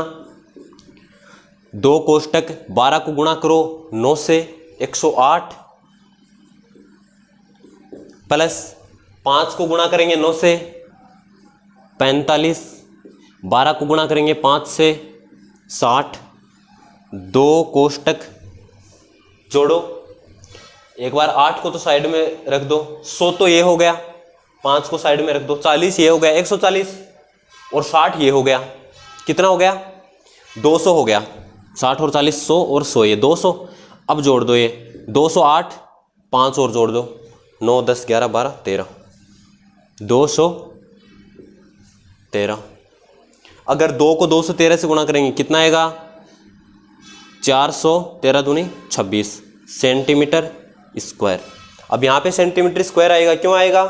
2 कोष्टक 12 को गुणा करो 9 से 108 प्लस 5 को गुणा करेंगे 9 से 45, 12 को गुणा करेंगे 5 से 60। 2 कोष्टक जोड़ो, एक बार 8 को तो साइड में रख दो, 100 तो ये हो गया, 5 को साइड में रख दो, 40 ये हो गया 140 और 60 ये हो गया, कितना हो गया 200 हो गया। 60 और 40 100 और 100 ये 200। अब जोड़ दो, ये 208, 5 और जोड़ दो, 9 10 11 12 13, 213। अगर 2 को 213 से गुणा करेंगे कितना आएगा 413 दूनी 26 सेंटीमीटर स्क्वायर। अब यहाँ पे सेंटीमीटर स्क्वायर आएगा, क्यों आएगा,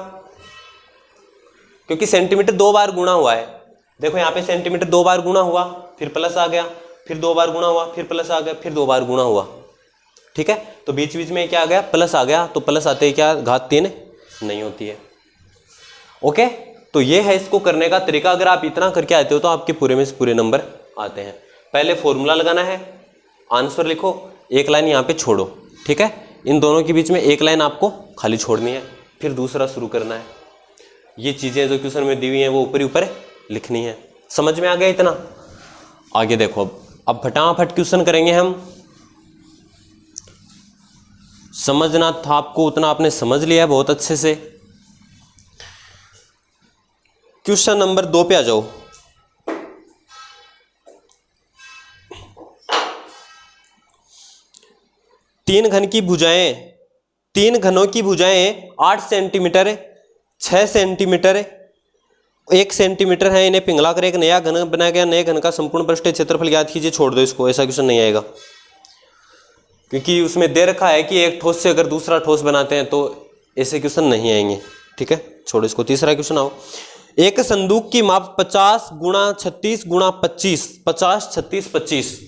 क्योंकि सेंटीमीटर 2 बार गुणा हुआ है। देखो यहाँ पे सेंटीमीटर 2 बार गुणा हुआ, फिर प्लस आ गया, फिर 2 बार गुणा हुआ, फिर प्लस आ गया, फिर 2 बार गुणा हुआ। ठीक है, तो बीच बीच में क्या आ गया प्लस आ गया, तो प्लस आते ही क्या घात 3 नहीं होती है। ओके, तो ये है इसको करने का तरीका। अगर आप इतना करके आते हो तो आपके पूरे में से पूरे नंबर आते हैं। पहले फॉर्मूला लगाना है, आंसर लिखो, एक लाइन यहाँ पे छोड़ो। ठीक है, इन दोनों के बीच में एक लाइन आपको खाली छोड़नी है, फिर दूसरा शुरू करना है। ये चीजें जो क्वेश्चन में दी हुई हैं वो ऊपर ही ऊपर लिखनी है। समझ में आ गया इतना? आगे देखो, अब फटाफट क्वेश्चन करेंगे हम। समझना था आपको उतना आपने समझ लिया बहुत अच्छे से। क्वेश्चन नंबर 2 पे आ जाओ। तीन घनों की भुजाएं 8 सेंटीमीटर 6 सेंटीमीटर 1 सेंटीमीटर है, इन्हें पिघला कर एक नया घन बनाया गया। नए घन का संपूर्ण पृष्ठीय क्षेत्रफल ज्ञात कीजिए। छोड़ दो इसको, ऐसा क्वेश्चन नहीं आएगा, क्योंकि उसमें दे रखा है कि एक ठोस से अगर दूसरा ठोस बनाते हैं तो ऐसे क्वेश्चन नहीं आएंगे। ठीक है, छोड़ो इसको। तीसरा क्वेश्चन आओ। एक संदूक की माप 50 गुणा 36 गुणा 25, 50 36 25।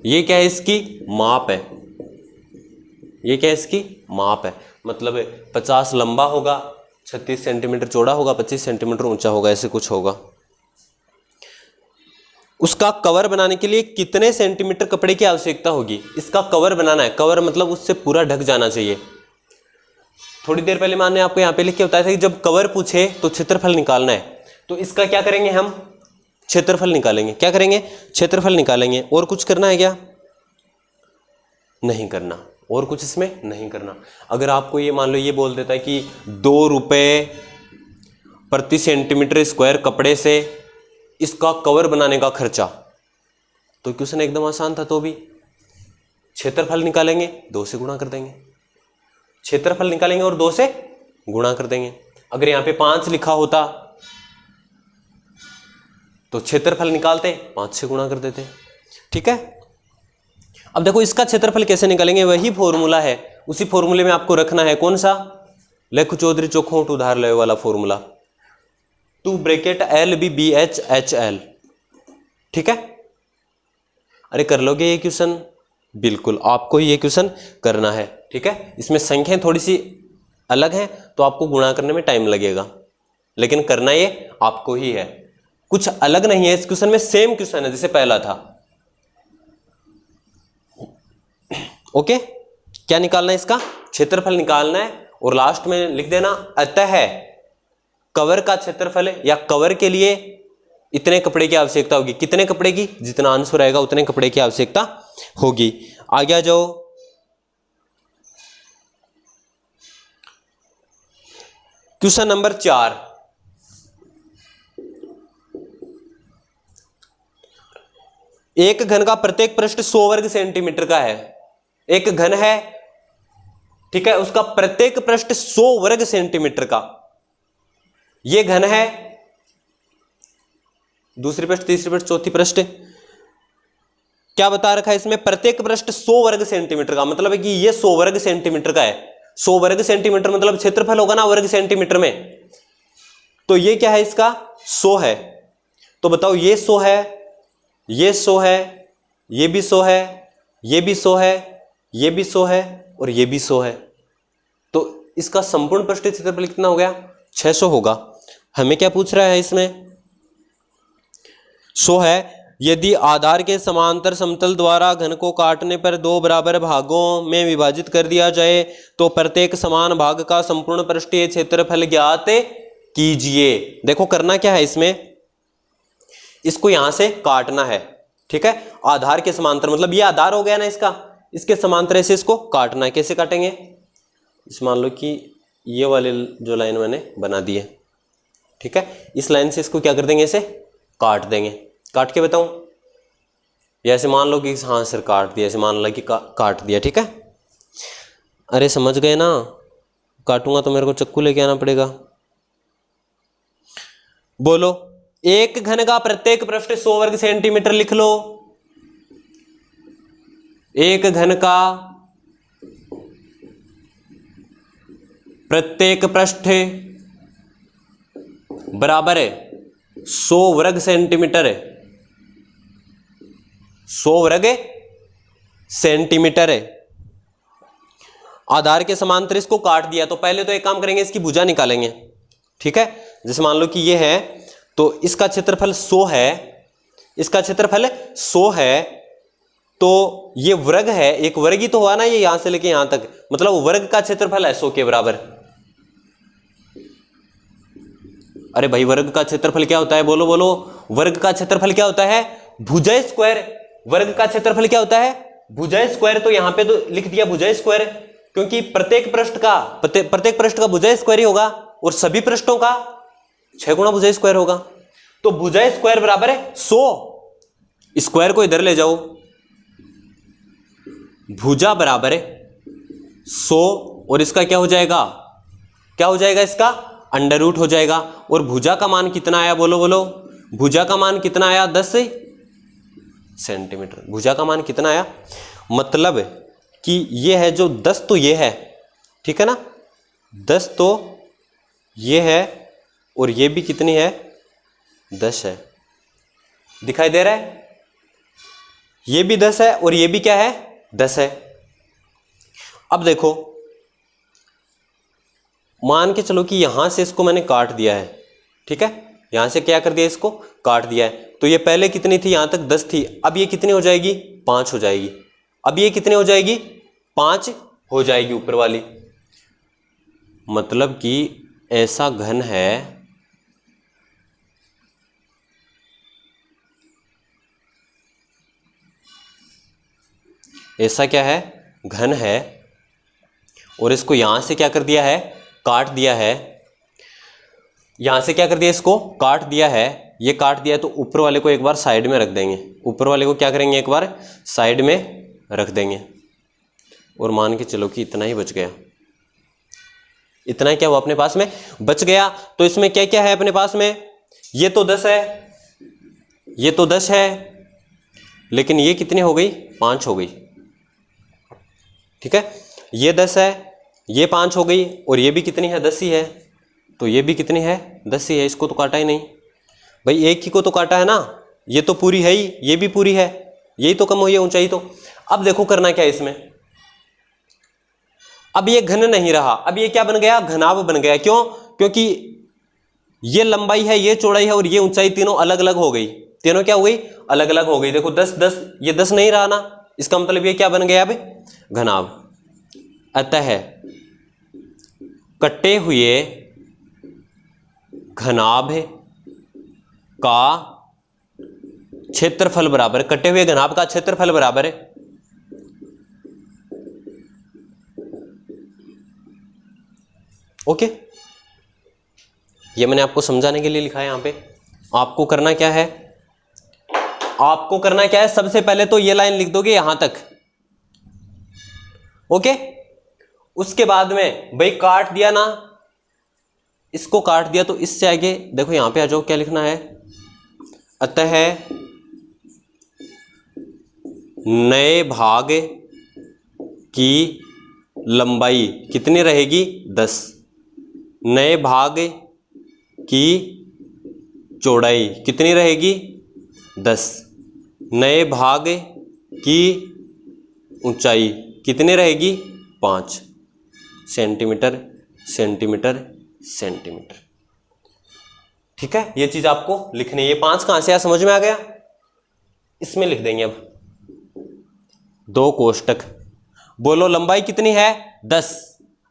ये क्या है, इसकी माप है। ये क्या है, इसकी माप है। मतलब 50 लंबा होगा, 36 सेंटीमीटर चौड़ा होगा, 25 सेंटीमीटर ऊंचा होगा, ऐसे कुछ होगा। उसका कवर बनाने के लिए कितने सेंटीमीटर कपड़े की आवश्यकता होगी? इसका कवर बनाना है। कवर मतलब उससे पूरा ढक जाना चाहिए। थोड़ी देर पहले मैंने आपको यहाँ पे लिख के बताया था कि जब कवर पूछे तो क्षेत्रफल निकालना है, तो इसका क्या करेंगे हम, क्षेत्रफल निकालेंगे। क्या करेंगे, क्षेत्रफल निकालेंगे। और कुछ करना है क्या? नहीं करना, और कुछ इसमें नहीं करना। अगर आपको ये मान लो ये बोल देता है कि 2 रुपये प्रति सेंटीमीटर स्क्वायर कपड़े से इसका कवर बनाने का खर्चा, तो क्वेश्चन एकदम आसान था। तो भी क्षेत्रफल निकालेंगे, 2 से गुणा कर देंगे। क्षेत्रफल निकालेंगे और 2 से गुणा कर देंगे। अगर यहाँ पे 5 लिखा होता तो क्षेत्रफल निकालते 5 से गुणा कर देते। ठीक है, अब देखो इसका क्षेत्रफल कैसे निकालेंगे, वही फॉर्मूला है, उसी फॉर्मूले में आपको रखना है कौन सा, लेखु चौधरी चोखोट उधार ले वाला फॉर्मूला, 2 ब्रैकेट LBBH ठीक है। अरे कर लोगे ये क्वेश्चन, बिल्कुल आपको ये क्वेश्चन करना है। ठीक है, इसमें संख्याएं थोड़ी सी अलग हैं तो आपको गुणा करने में टाइम लगेगा, लेकिन करना ये आपको ही है, कुछ अलग नहीं है इस क्वेश्चन में, सेम क्वेश्चन है जैसे पहला था। ओके, क्या निकालना है, इसका क्षेत्रफल निकालना है, और लास्ट में लिख देना अतः कवर का क्षेत्रफल है, या कवर के लिए इतने कपड़े की आवश्यकता होगी। कितने कपड़े की, जितना आंसर आएगा उतने कपड़े की आवश्यकता होगी। आगे आ जाओ, क्वेश्चन नंबर 4। एक घन का प्रत्येक पृष्ठ 100 वर्ग सेंटीमीटर का है। एक घन है, ठीक है, उसका प्रत्येक पृष्ठ 100 वर्ग सेंटीमीटर का, यह घन है, दूसरी पृष्ठ, तीसरी पृष्ठ, चौथी पृष्ठ, क्या बता रखा है इसमें, प्रत्येक पृष्ठ 100 वर्ग सेंटीमीटर का, मतलब है कि ये 100 वर्ग सेंटीमीटर का है। 100 वर्ग सेंटीमीटर मतलब क्षेत्रफल होगा ना वर्ग सेंटीमीटर में, तो ये क्या है, इसका 100 है। तो बताओ ये 100 है, ये 100 है, ये भी 100 है, ये भी 100 है, ये भी 100 है, और ये भी 100 है, तो इसका संपूर्ण पृष्ठीय क्षेत्रफल कितना हो गया, 600 होगा। हमें क्या पूछ रहा है इसमें, 100 है, यदि आधार के समांतर समतल द्वारा घन को काटने पर 2 बराबर भागों में विभाजित कर दिया जाए तो प्रत्येक समान भाग का संपूर्ण पृष्ठीय क्षेत्रफल ज्ञात कीजिए। देखो करना क्या है इसमें, इसको यहां से काटना है। ठीक है, आधार के समांतर मतलब ये आधार हो गया ना इसका, इसके समांतर से इसको काटना है। कैसे काटेंगे, इस मान लो कि ये वाली जो लाइन मैंने बना दी है, ठीक है, इस लाइन से इसको क्या कर देंगे, इसे काट देंगे। काट के बताऊं, या ऐसे मान लो कि हाँ सर काट दिया, ऐसे मान लो कि काट दिया। ठीक है, अरे समझ गए ना, काटूंगा तो मेरे को चाकू लेके आना पड़ेगा। बोलो, एक घन का प्रत्येक पृष्ठ 100 वर्ग सेंटीमीटर लिख लो। एक घन का प्रत्येक पृष्ठ बराबर है 100 वर्ग सेंटीमीटर है, 100 वर्ग सेंटीमीटर है। आधार के समांतर इसको काट दिया, तो पहले तो एक काम करेंगे, इसकी भुजा निकालेंगे। ठीक है, जैसे मान लो कि ये है, तो इसका क्षेत्रफल 100 है, इसका क्षेत्रफल 100 है, तो ये वर्ग है, एक वर्ग ही तो हुआ ना ये, यहां से लेके यहां तक, मतलब वर्ग का क्षेत्रफल है 100 के बराबर। अरे भाई वर्ग का क्षेत्रफल क्या होता है, बोलो बोलो, वर्ग का क्षेत्रफल क्या होता है, भुजा स्क्वायर। वर्ग का क्षेत्रफल क्या होता है, भुजा स्क्वायर। तो यहां पे तो लिख दिया भुजा स्क्वायर, क्योंकि प्रत्येक पृष्ठ का भुजा स्क्वायर ही होगा, और सभी पृष्ठों का 6 गुना भुजा स्क्वायर होगा। तो भुजा स्क्वायर बराबर है 100, स्क्वायर को इधर ले जाओ, भुजा बराबर है 100, और इसका क्या हो जाएगा, क्या हो जाएगा, इसका अंडर रूट हो जाएगा। और भुजा का मान कितना आया, बोलो बोलो, भुजा का मान कितना आया, 10 सेंटीमीटर। भुजा का मान कितना आया, मतलब कि ये है जो 10 तो ये है, ठीक है ना, 10 तो ये है, और ये भी कितनी है, 10 है। दिखाई दे रहा है, ये भी 10 है और ये भी क्या है, 10 है। अब देखो, मान के चलो कि यहां से इसको मैंने काट दिया है, ठीक है, यहां से क्या कर दिया, इसको काट दिया है। तो ये पहले कितनी थी, यहां तक 10 थी, अब ये कितनी हो जाएगी, 5 हो जाएगी। अब ये कितनी हो जाएगी, 5 हो जाएगी ऊपर वाली। मतलब कि ऐसा घन है, ऐसा क्या है, घन है, और इसको यहां से क्या कर दिया है, काट दिया है। यहां से क्या कर दिया, इसको काट दिया है, ये काट दिया है, तो ऊपर वाले को एक बार साइड में रख देंगे। ऊपर वाले को क्या करेंगे, एक बार साइड में रख देंगे, और मान के चलो कि इतना ही बच गया। इतना क्या हुआ अपने पास में, बच गया। तो इसमें क्या क्या है अपने पास में, ये तो 10 है, ये तो 10 है, लेकिन ये कितनी हो गई, 5 हो गई। ठीक है, ये 10 है, ये 5 हो गई, और ये भी कितनी है, 10 ही है, तो ये भी कितनी है, 10 ही है। इसको तो काटा ही नहीं भाई, एक ही को तो काटा है ना, ये तो पूरी है ही, ये भी पूरी है, यही तो कम हुई है ऊंचाई। तो अब देखो करना क्या है इसमें, अब ये घन नहीं रहा, अब ये क्या बन गया, घनाभ बन गया। क्यों, क्योंकि ये लंबाई है, ये चौड़ाई है, और ये ऊंचाई, तीनों अलग अलग हो गई, तीनों क्या हो गई, अलग अलग हो गई। देखो 10 10, ये 10 नहीं रहा ना, इसका मतलब ये क्या बन गया अब, घनाभ। अतः कटे हुए घनाभ का क्षेत्रफल बराबर, कटे हुए घनाभ का क्षेत्रफल बराबर है ओके। ये मैंने आपको समझाने के लिए लिखा है यहां पे। आपको करना क्या है, आपको करना क्या है, सबसे पहले तो ये लाइन लिख दोगे यहां तक, ओके। उसके बाद में भाई काट दिया ना, इसको काट दिया, तो इससे आगे देखो यहां पे आ जाओ, क्या लिखना है, अतः नए भाग की लंबाई कितनी रहेगी, 10, नए भाग की चौड़ाई कितनी रहेगी, 10, नए भाग की ऊंचाई कितनी रहेगी, 5 सेंटीमीटर सेंटीमीटर सेंटीमीटर। ठीक है, ये चीज आपको लिखनी है। ये 5 कहां से आया, समझ में आ गया, इसमें लिख देंगे अब 2 कोष्टक। बोलो लंबाई कितनी है, 10,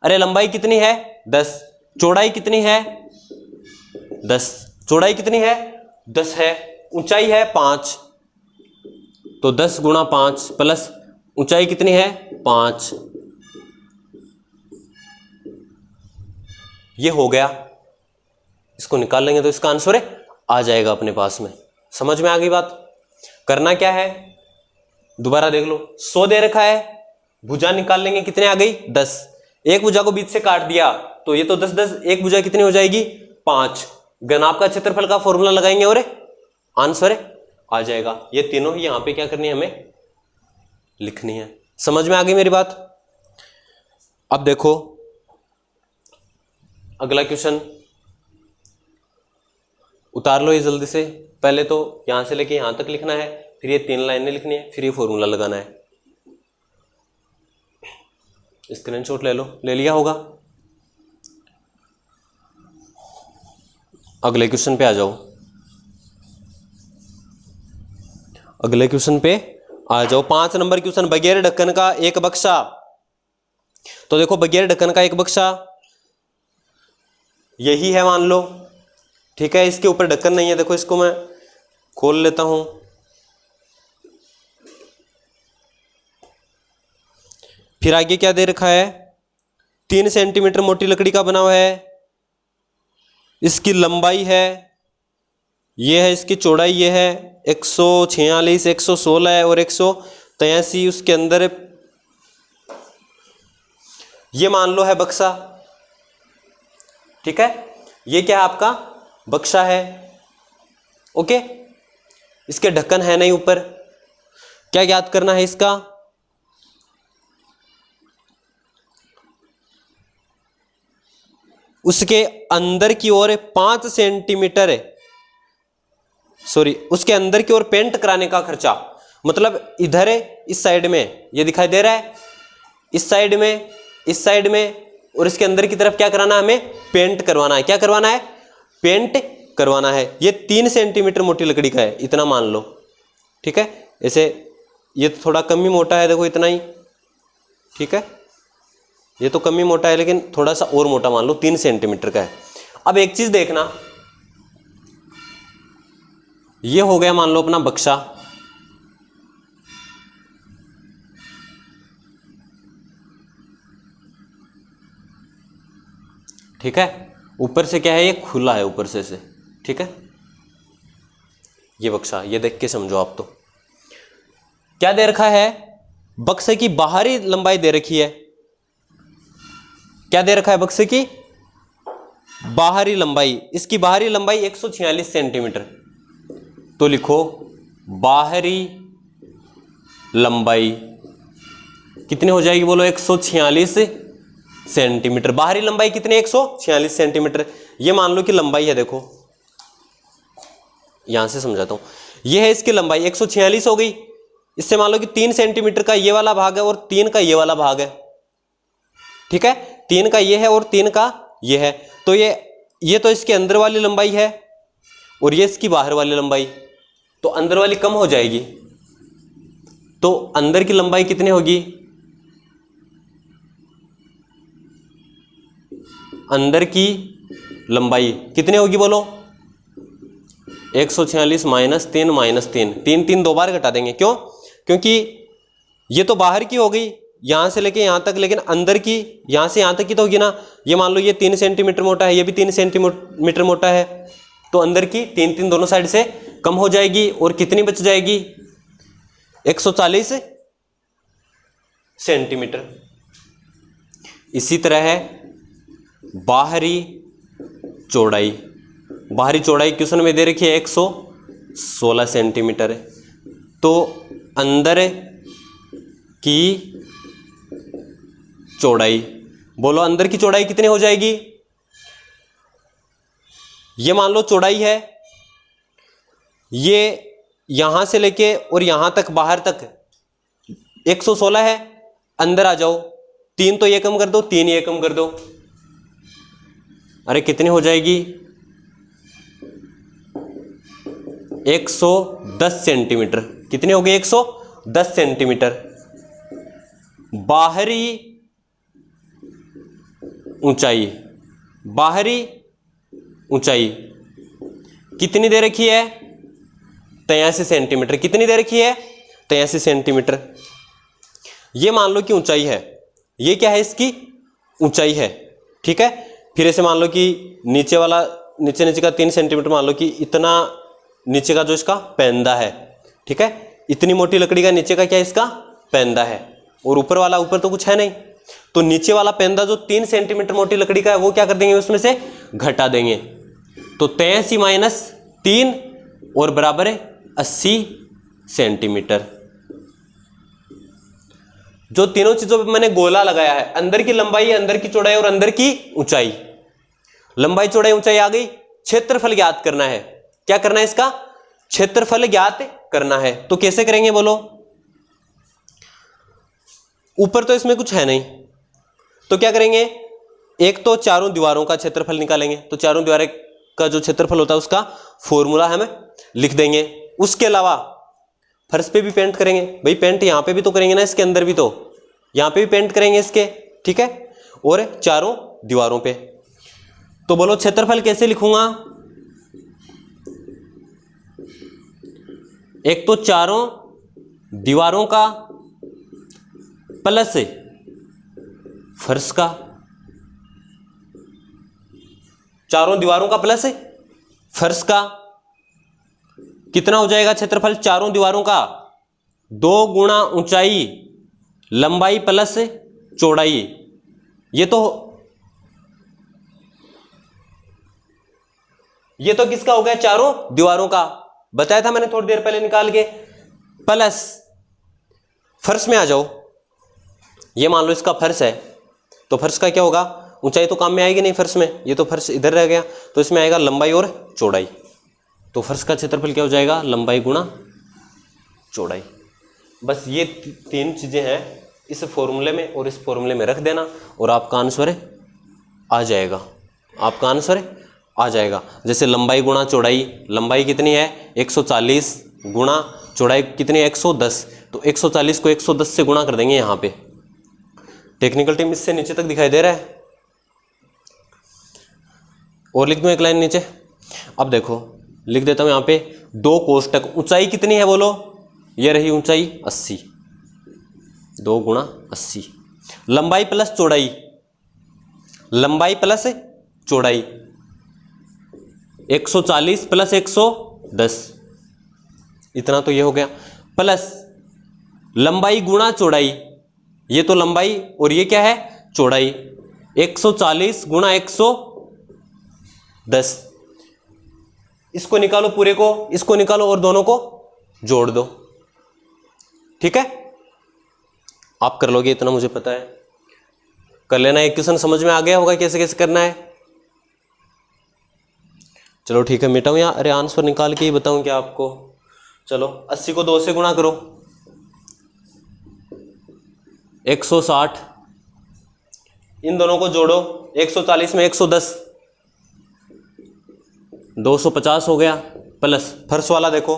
अरे लंबाई कितनी है, 10, चौड़ाई कितनी है, 10, चौड़ाई कितनी है, 10 है, ऊंचाई है 5, तो 10 गुणा 5 प्लस ऊंचाई कितनी है, 5, ये हो गया। इसको निकाल लेंगे तो इसका आंसर आ जाएगा अपने पास में। समझ में आ गई बात। करना क्या है, दोबारा देख लो, 100 दे रखा है, भुजा निकाल लेंगे, कितने आ गई, 10, एक भुजा को बीच से काट दिया तो ये तो 10 10, एक भुजा कितनी हो जाएगी, 5, घनाभ का क्षेत्रफल का फॉर्मूला लगाएंगे और आंसर आ जाएगा। ये तीनों ही यहां पे क्या करनी है, हमें लिखनी है। समझ में आ गई मेरी बात। अब देखो अगला क्वेश्चन, उतार लो ये जल्दी से। पहले तो यहां से लेके यहां तक लिखना है, फिर ये 3 लाइनें लिखनी है, फिर ये फॉर्मूला लगाना है। स्क्रीनशॉट ले लो, ले लिया होगा। अगले क्वेश्चन पे आ जाओ, अगले क्वेश्चन पे आ जाओ। 5 नंबर क्वेश्चन, बगैर ढक्कन का एक बक्सा। तो देखो बगैर ढक्कन का एक बक्सा यही है मान लो, ठीक है, इसके ऊपर ढक्कन नहीं है। देखो इसको मैं खोल लेता हूं, फिर आगे क्या दे रखा है, 3 सेंटीमीटर मोटी लकड़ी का बना हुआ है, इसकी लंबाई है, ये है इसकी चौड़ाई, ये है 146 116 है और 183 उसके अंदर ये मान लो है बक्सा। ठीक है, ये क्या है आपका बक्सा है, ओके। इसके ढक्कन है नहीं ऊपर। क्या याद करना है इसका, उसके अंदर की ओर 5 सेंटीमीटर, सॉरी उसके अंदर की ओर पेंट कराने का खर्चा, मतलब इधर इस साइड में ये दिखाई दे रहा है, इस साइड में, इस साइड में, और इसके अंदर की तरफ क्या कराना है, हमें पेंट करवाना है। क्या करवाना है, पेंट करवाना है। ये 3 सेंटीमीटर मोटी लकड़ी का है, इतना मान लो। ठीक है, ऐसे ये तो थोड़ा कम ही मोटा है, देखो इतना ही। ठीक है, ये तो कम ही मोटा है, लेकिन थोड़ा सा और मोटा मान लो, 3 सेंटीमीटर का है। अब एक चीज देखना, ये हो गया मान लो अपना बक्सा। ठीक है, ऊपर से क्या है, ये खुला है ऊपर से। ठीक है, ये बक्सा, ये देख के समझो आप। तो क्या दे रखा है, बक्से की बाहरी लंबाई दे रखी है। क्या दे रखा है, बक्से की बाहरी लंबाई, इसकी बाहरी लंबाई 146 सेंटीमीटर। तो लिखो बाहरी लंबाई कितनी हो जाएगी बोलो, 146 सेंटीमीटर। बाहरी लंबाई कितनी, 146 सेंटीमीटर। ये मान लो कि लंबाई है, देखो यहां से समझाता हूं, ये है इसकी लंबाई 146 हो गई। इससे मान लो कि 3 सेंटीमीटर का ये वाला भाग है और 3 का ये वाला भाग है, ठीक है, 3 का ये है और 3 का ये है। तो ये तो इसके अंदर वाली लंबाई है और ये इसकी बाहर वाली लंबाई, तो अंदर वाली कम हो जाएगी, तो अंदर की लंबाई कितनी होगी, अंदर की लंबाई कितनी होगी बोलो, 146 माइनस 3 3 3 दो बार घटा देंगे, क्यों, क्योंकि ये तो बाहर की हो गई यहां से लेके यहां तक, लेकिन अंदर की यहां से यहां तक की तो होगी ना। ये मान लो ये 3 सेंटीमीटर मोटा है, ये भी 3 सेंटीमीटर मोटा है, तो अंदर की 3 3 दोनों साइड से कम हो जाएगी और कितनी बच जाएगी, 140 सेंटीमीटर। इसी तरह है बाहरी चौड़ाई, बाहरी चौड़ाई क्वेश्चन में दे रखी है 116 सेंटीमीटर, तो अंदर की चौड़ाई बोलो, अंदर की चौड़ाई कितनी हो जाएगी, ये मान लो चौड़ाई है, ये यहां से लेके और यहां तक बाहर तक 116 है, अंदर आ जाओ, 3 तो ये कम कर दो, 3 ये कम कर दो, अरे कितनी हो जाएगी, 110 सेंटीमीटर। कितनी हो गई, 110 सेंटीमीटर। बाहरी ऊंचाई, बाहरी ऊंचाई कितनी दे रखी है, 83 सेंटीमीटर। कितनी दे रखी है, 83 सेंटीमीटर। ये मान लो कि ऊंचाई है, ये क्या है, इसकी ऊंचाई है, ठीक है। फिर ऐसे मान लो कि नीचे वाला, नीचे का 3 सेंटीमीटर मान लो कि इतना नीचे का जो इसका पैंदा है, ठीक है, इतनी मोटी लकड़ी का नीचे का क्या है, इसका पैंदा है, और ऊपर वाला, ऊपर तो कुछ है नहीं, तो नीचे वाला पैंदा जो 3 सेंटीमीटर मोटी लकड़ी का है वो क्या कर देंगे, उसमें से घटा देंगे, तो 83 माइनस 3 और बराबर है 80 सेंटीमीटर। जो तीनों चीजों पे मैंने गोला लगाया है, अंदर की लंबाई, अंदर की चौड़ाई और अंदर की ऊंचाई, लंबाई चौड़ाई ऊंचाई आ गई। क्षेत्रफल ज्ञात करना है, क्या करना है, इसका क्षेत्रफल ज्ञात करना है। तो कैसे करेंगे बोलो, ऊपर तो इसमें कुछ है नहीं, तो क्या करेंगे, एक तो चारों दीवारों का क्षेत्रफल निकालेंगे, तो चारों दीवारों का जो क्षेत्रफल होता है उसका फॉर्मूला हमें लिख देंगे। उसके अलावा फर्श पे भी पेंट करेंगे, भाई पेंट यहां पे भी तो करेंगे ना, इसके अंदर भी तो, यहां पे भी पेंट करेंगे इसके, ठीक है, और चारों दीवारों पे। तो बोलो क्षेत्रफल कैसे लिखूंगा, एक तो चारों दीवारों का प्लस फर्श का, चारों दीवारों का प्लस फर्श का, कितना हो जाएगा क्षेत्रफल, चारों दीवारों का 2 गुणा ऊंचाई लंबाई प्लस चौड़ाई। ये तो किसका हो गया, चारों दीवारों का, बताया था मैंने थोड़ी देर पहले निकाल के, प्लस फर्श में आ जाओ, ये मान लो इसका फर्श है, तो फर्श का क्या होगा, ऊंचाई तो काम में आएगी नहीं फर्श में, ये तो फर्श इधर रह गया, तो इसमें आएगा लंबाई और चौड़ाई, तो फर्श का क्षेत्रफल क्या हो जाएगा, लंबाई गुणा चौड़ाई। बस ये 3 चीजें हैं इस फॉर्मूले में, और इस फॉर्मूले में रख देना और आपका आंसर आ जाएगा, आपका आंसर आ जाएगा। जैसे लंबाई गुणा चौड़ाई, लंबाई कितनी है 140 गुणा चौड़ाई कितनी है 110, तो 140 को 110 से गुणा कर देंगे यहाँ पे। टेक्निकल टीम इससे नीचे तक दिखाई दे रहा है, और लिख दूं एक लाइन नीचे। अब देखो लिख देता हूं यहाँ पे 2 कोष्टक, ऊंचाई कितनी है बोलो, ये रही ऊंचाई 80, 2 गुणा 80, लंबाई प्लस चौड़ाई, लंबाई प्लस चौड़ाई 140 प्लस 110, इतना तो ये हो गया, प्लस लंबाई गुणा चौड़ाई, ये तो लंबाई और ये क्या है चौड़ाई, 140 गुणा 110, इसको निकालो पूरे को, इसको निकालो और दोनों को जोड़ दो। ठीक है, आप कर लोगे, इतना मुझे पता है, कर लेना। एक क्वेश्चन समझ में आ गया होगा कैसे कैसे करना है। चलो ठीक है, मिटाऊं या अरे आंसर निकाल के ही बताऊं क्या आपको। चलो 80 को 2 से गुणा करो, 160, इन दोनों को जोड़ो, 140 में 110, 250 हो गया, प्लस फर्स्ट वाला देखो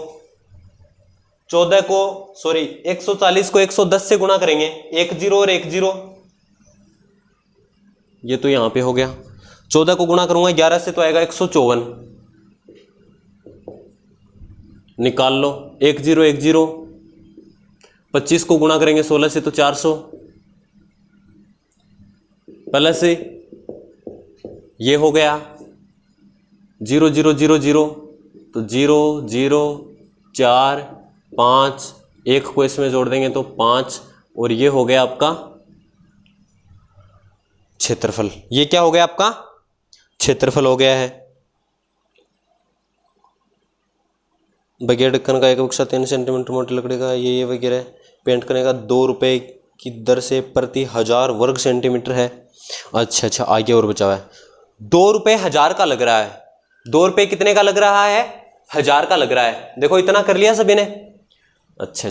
14 को 140 को 110 से गुणा करेंगे, 1 0 और 1 0, ये तो यहां पे हो गया। 14 को गुणा करूंगा 11 से तो आएगा 154, निकाल लो, 1 0 1 0, 25 को गुणा करेंगे 16 से तो 400, प्लस ये हो गया 0 0 0 0, तो 0 0 4 5, 1 को इसमें जोड़ देंगे तो 5, और ये हो गया आपका क्षेत्रफल। ये क्या हो गया आपका क्षेत्रफल हो गया है। बगैर ढक्कन का एक बक्सा 3 सेंटीमीटर मोटी लकड़ी का ये वगैरह पेंट करने का 2 रुपए की दर से प्रति 1000 वर्ग सेंटीमीटर है। अच्छा आगे और बचा हुआ है, 2 रुपए 1000 का लग रहा है। 2 रुपए कितने का लग रहा है? 1000 का लग रहा है। देखो इतना कर लिया सभी ने। अच्छा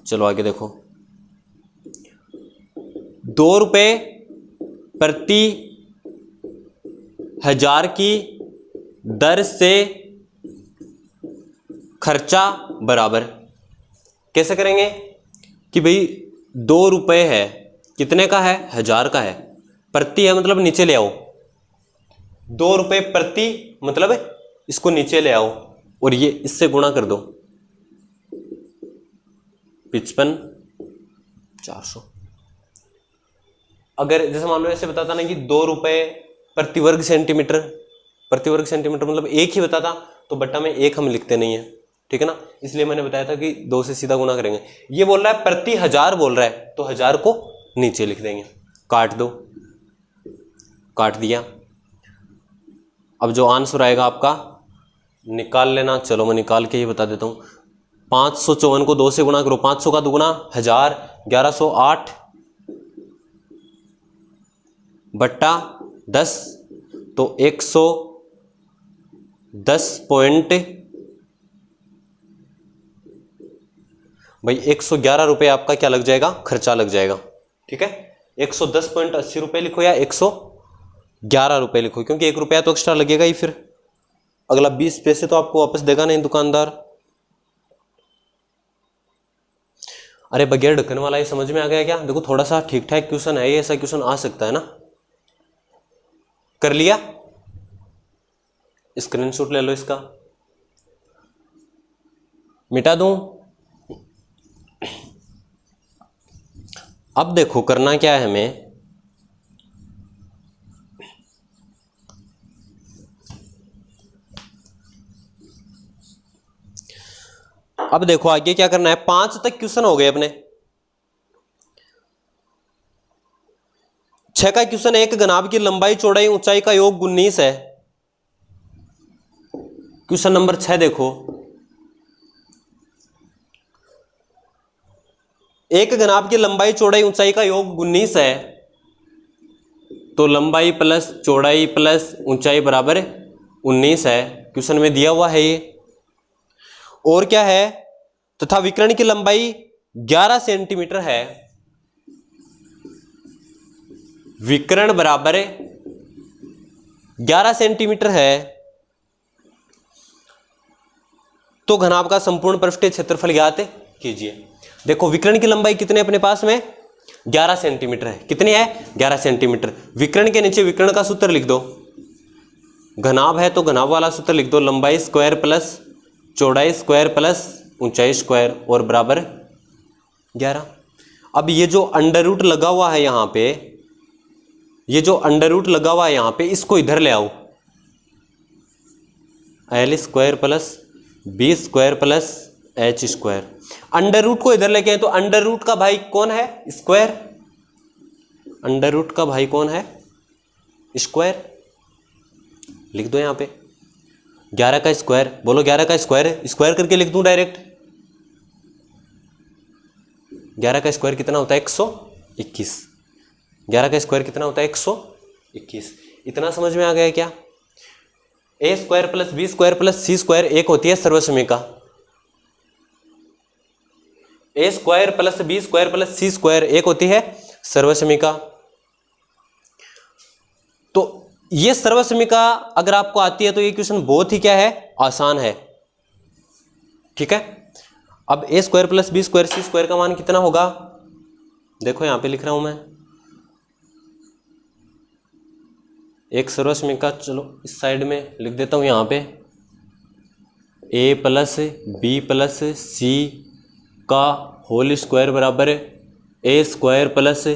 चलो आगे देखो, 2 रुपए प्रति 1000 की दर से खर्चा बराबर, कैसे करेंगे कि भाई 2 रुपए है, कितने का है? 1000 का है, प्रति है मतलब नीचे ले आओ, 2 रुपए प्रति मतलब इसको नीचे ले आओ और ये इससे गुणा कर दो, 55 400। अगर जैसे मान लो ऐसे बताता ना कि 2 रुपए प्रति वर्ग सेंटीमीटर, प्रति वर्ग सेंटीमीटर मतलब 1 ही बताता तो बट्टा में 1 हम लिखते नहीं है, ठीक है ना, इसलिए मैंने बताया था कि 2 से सीधा गुणा करेंगे। ये बोल रहा है प्रति 1000 बोल रहा है तो 1000 को नीचे लिख देंगे, काट दो, काट दिया। अब जो आंसर आएगा आपका निकाल लेना। चलो मैं निकाल के ही बता देता हूं। 554 को 2 से गुणा करो, 500 का दुगुना 1000, 1108 बट्टा 10 तो 110 पॉइंट भाई 111 रुपए आपका क्या लग जाएगा? खर्चा लग जाएगा। ठीक है, 110.80 रुपए लिखो या 111 रुपए लिखो, क्योंकि 1 रुपया तो एक्स्ट्रा लगेगा ही, फिर अगला 20 पैसे तो आपको वापस देगा नहीं दुकानदार। अरे बगैर ढक्कन वाला ये समझ में आ गया क्या? देखो थोड़ा सा ठीक ठाक क्वेश्चन है ये, ऐसा क्वेश्चन आ सकता है ना। कर लिया, स्क्रीनशॉट ले लो इसका, मिटा दूं। अब देखो करना क्या है हमें, अब देखो आगे क्या करना है। 5 तक क्वेश्चन हो गए अपने। 6 का क्वेश्चन, एक घनाभ की लंबाई चौड़ाई ऊंचाई का योग 19 है। क्वेश्चन नंबर 6 देखो, एक घनाभ की लंबाई चौड़ाई ऊंचाई का योग 19 है, तो लंबाई प्लस चौड़ाई प्लस ऊंचाई बराबर 19 है, क्वेश्चन में दिया हुआ है ये। और क्या है, तथा विकर्ण की लंबाई 11 सेंटीमीटर है, विकर्ण बराबर 11 सेंटीमीटर है, तो घनाभ का संपूर्ण पृष्ठीय क्षेत्रफल ज्ञात कीजिए। देखो विकर्ण की लंबाई कितने अपने पास में 11 सेंटीमीटर है, कितनी है 11 सेंटीमीटर। विकर्ण के नीचे विकर्ण का सूत्र लिख दो, घनाभ है तो घनाभ वाला सूत्र लिख दो, लंबाई स्क्वायर प्लस चौड़ाई स्क्वायर प्लस ऊंचाई स्क्वायर और बराबर 11। अब ये जो अंडर रूट लगा हुआ है यहां पे, ये जो अंडर रूट लगा हुआ है यहां पे, इसको इधर ले आओ, l square plus B square plus h square. Under root को इधर लेके आए तो अंडर रूट का भाई कौन है? स्क्वायर। अंडर रूट का भाई कौन है? स्क्वायर। लिख दो यहां पे। 11 का स्क्वायर, बोलो 11 का स्क्वायर, स्क्वायर करके लिख दूं डायरेक्ट। 11 का स्क्वायर कितना होता है? 121। 11 का स्क्वायर कितना होता है? 121। इतना समझ में आ गया क्या? A square plus B square plus C square एक होती है सर्वसमीका। A square plus B square plus C square एक होती है सर्वसमीका। तो ये सर्वसमीका अगर आपको आती है तो ये क्वेश्चन बहुत ही क्या है? आसान है। ठीक है, अब ए स्क्वायर प्लस बी स्क्वायर सी स्क्वायर का मान कितना होगा? देखो यहां पे लिख रहा हूं मैं एक सर्वसमीका, चलो इस साइड में लिख देता हूं यहां पे, A plus B plus C का होल स्क्वायर बराबर A square plus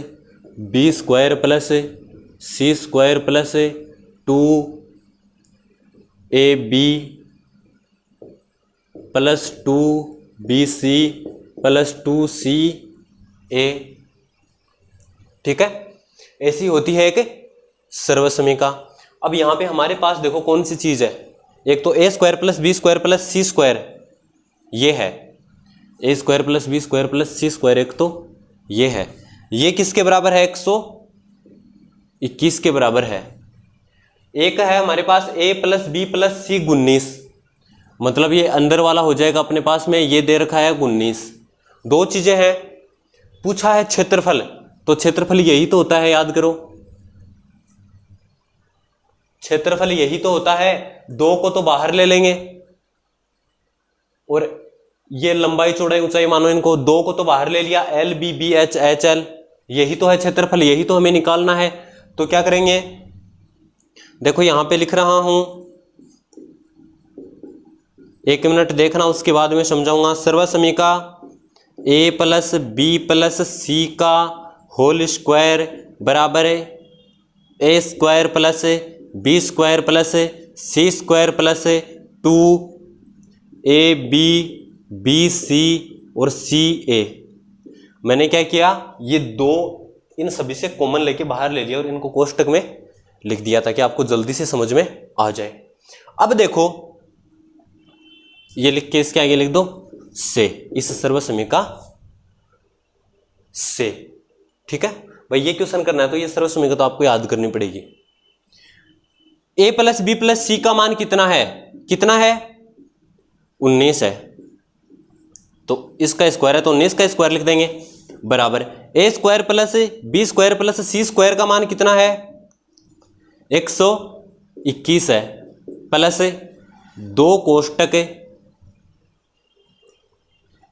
B square plus C square plus 2ab plus 2bc plus 2ca। ठीक है, ऐसी होती है एक सर्वसमीका। अब यहां पे हमारे पास देखो कौन सी चीज है, एक तो A square plus B square plus C square, ये है A square plus B square plus C square, एक तो ये है, ये किसके बराबर है? 121 के बराबर है। एक है हमारे पास ए प्लस बी प्लस सी 19, मतलब ये अंदर वाला हो जाएगा अपने पास में, ये दे रखा है 19। दो चीजें हैं, पूछा है क्षेत्रफल, तो क्षेत्रफल यही तो होता है, याद करो क्षेत्रफल यही तो होता है। दो को तो बाहर ले लेंगे और ये लंबाई चौड़ाई ऊंचाई मानो इनको, दो को तो बाहर ले लिया, l B B H H l, यही तो है क्षेत्रफल, यही तो हमें निकालना है। तो क्या करेंगे, देखो यहां पे लिख रहा हूं, एक मिनट देखना उसके बाद में समझाऊंगा। सर्वसमीका A plus B plus C का होल स्क्वायर बराबर है A square plus B square plus C square plus 2ab bc और ca। मैंने क्या किया, ये दो इन सभी से कॉमन लेके बाहर ले लिया और इनको कोष्टक में लिख दिया ताकि आपको जल्दी से समझ में आ जाए। अब देखो ये लिख के इसके आगे लिख दो से, इस सर्वसमीका से। ठीक है भाई, ये क्वेश्चन करना है तो ये सर्वसमीका तो आपको याद करनी पड़ेगी। ए प्लस बी प्लस सी का मान कितना है? कितना है? 19 है, तो इसका स्क्वायर है तो 19 का स्क्वायर लिख देंगे बराबर A square plus B square plus C square का मान कितना है? 121 है, प्लस 2 कोष्टक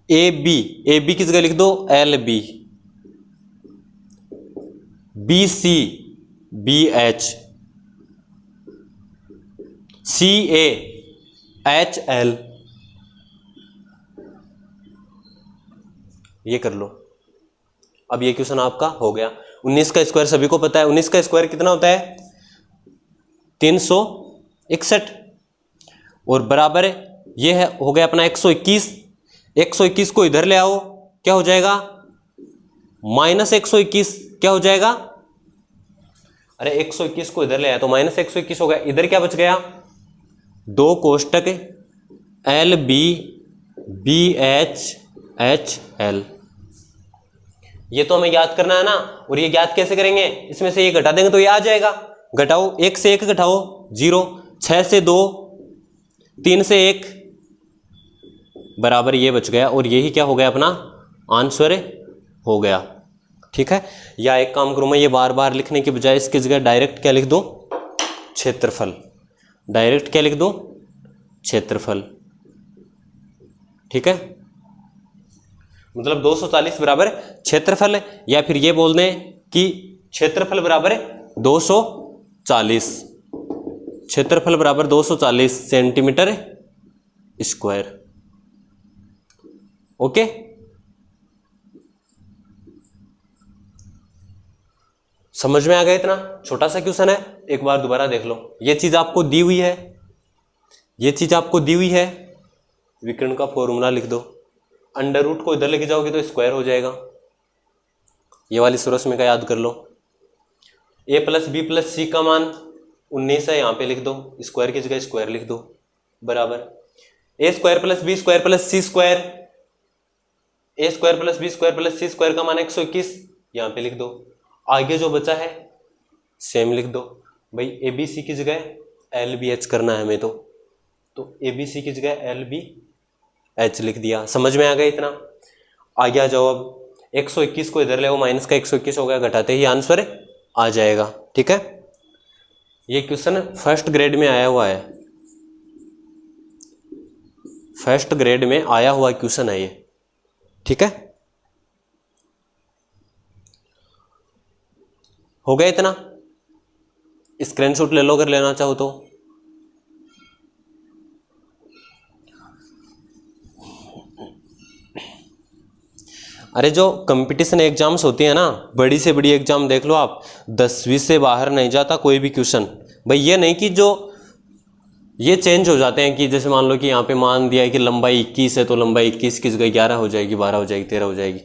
ए बी की जगह लिख दो l B, b c b h, c a h L, ये कर लो। अब ये क्वेश्चन आपका हो गया। 19 का स्क्वायर सभी को पता है, 19 का स्क्वायर कितना होता है? 361 और बराबर ये है हो गया अपना 121। 121 को इधर ले आओ, क्या हो जाएगा? -121। क्या हो जाएगा? अरे 121 को इधर ले आया तो -121 हो गया। इधर क्या बच गया? 2 कोष्टक L B B H H L, ये तो हमें याद करना है ना। और ये याद कैसे करेंगे? इसमें से ये घटा देंगे तो ये आ जाएगा। घटाओ, 1 से 1 घटाओ 0, 6 से 2, 3 से 1 बराबर ये बच गया और यही क्या हो गया? अपना आंसर हो गया। ठीक है, या एक काम करूं मैं, ये बार बार लिखने की बजाय इसकी जगह डायरेक्ट क्या लिख दूं? क्षेत्रफल। डायरेक्ट क्या लिख दूं? क्षेत्रफल। ठीक है, मतलब 240 बराबर क्षेत्रफल, या फिर ये बोल दें कि क्षेत्रफल बराबर 240, क्षेत्रफल बराबर 240 सेंटीमीटर स्क्वायर। ओके, समझ में आ गया? इतना छोटा सा क्वेश्चन है, एक बार दोबारा देख लो। ये चीज आपको दी हुई है, ये चीज आपको दी हुई है, विकर्ण का फॉर्मूला लिख दो, अंडर रूट को इधर लेके जाओगे तो स्क्वायर हो जाएगा। ये वाली सर्वसमीका याद कर लो। ए प्लस बी प्लस सी का मान 19 है, यहां पे लिख दो, स्क्वायर की जगह स्क्वायर लिख दो बराबर A square plus B square plus C square, A square plus B square plus C square का मान 121, यहां पे लिख दो। आगे जो बचा है सेम लिख दो भाई, ए बी सी की जगह एल बी एच करना है हमें, तो ए बी सी की जगह एल बी एच लिख दिया। समझ में आ गया इतना? आगे आ जाओ। अब 121 को इधर ले आओ, माइनस का 121 हो गया, घटाते ही आंसर आ जाएगा। ठीक है, ये क्वेश्चन फर्स्ट ग्रेड में आया हुआ है, फर्स्ट ग्रेड में आया हुआ क्वेश्चन है ये। ठीक है, हो गया इतना? स्क्रीनशॉट ले लो अगर लेना चाहो तो। अरे जो कंपटीशन एग्जाम्स होती है ना, बड़ी से बड़ी एग्जाम देख लो आप, 10वीं से बाहर नहीं जाता कोई भी क्वेश्चन। भाई ये नहीं कि जो ये चेंज हो जाते हैं कि जैसे मान लो कि यहाँ पे मान दिया है कि लंबाई 21 है तो लंबाई 21 की जगह 11 हो जाएगी, 12 हो जाएगी, 13 हो जाएगी,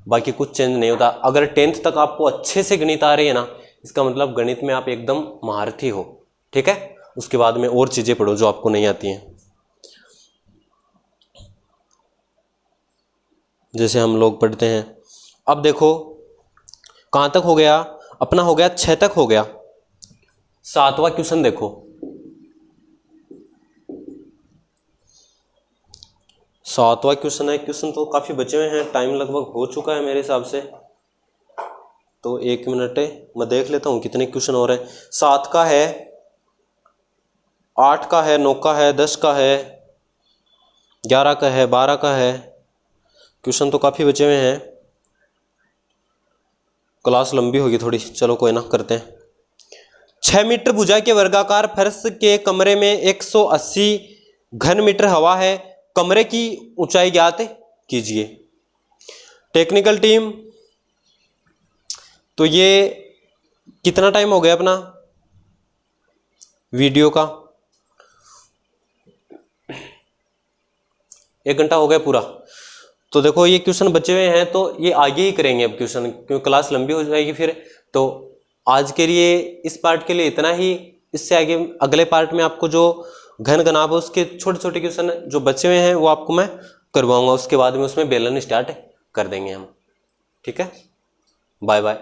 बाकी कुछ चेंज नहीं होता। अगर 10th तक आपको अच्छे से गणित आ रही है ना, इसका मतलब गणित में आप एकदम महारथी हो। ठीक है, उसके बाद में और चीजें पढ़ो जो आपको नहीं आती हैं। जैसे हम लोग पढ़ते हैं। अब देखो कहां तक हो गया अपना, हो गया 6 तक हो गया। 7वां क्वेश्चन देखो, 7वां क्वेश्चन है। क्वेश्चन तो काफी बचे हुए हैं, टाइम लगभग हो चुका है मेरे हिसाब से, तो 1 मिनट है, मैं देख लेता हूं कितने क्वेश्चन हो रहे हैं। 7 का है, 8 का है, 9 का है, 10 का है, 11 का है, 12 का है। क्वेश्चन तो काफी बचे हुए हैं, क्लास लंबी होगी थोड़ी, चलो कोई ना, करते हैं। 6 मीटर भुजा के वर्गाकार फर्श के कमरे में 180 घन मीटर हवा है, कमरे की ऊंचाई ज्ञात कीजिए। टेक्निकल टीम, तो ये कितना टाइम हो गया अपना वीडियो का? 1 घंटा हो गया पूरा। तो देखो ये क्वेश्चन बचे हुए हैं, तो ये आगे ही करेंगे अब क्वेश्चन, क्योंकि क्लास लंबी हो जाएगी फिर। तो आज के लिए, इस पार्ट के लिए इतना ही। इससे आगे अगले पार्ट में आपको जो घन घनाभ उसके छोटे छोटे क्वेश्चन जो बचे हुए हैं वो आपको मैं करवाऊंगा। उसके बाद में उसमें बेलन स्टार्ट कर देंगे हम। ठीक है, बाय बाय।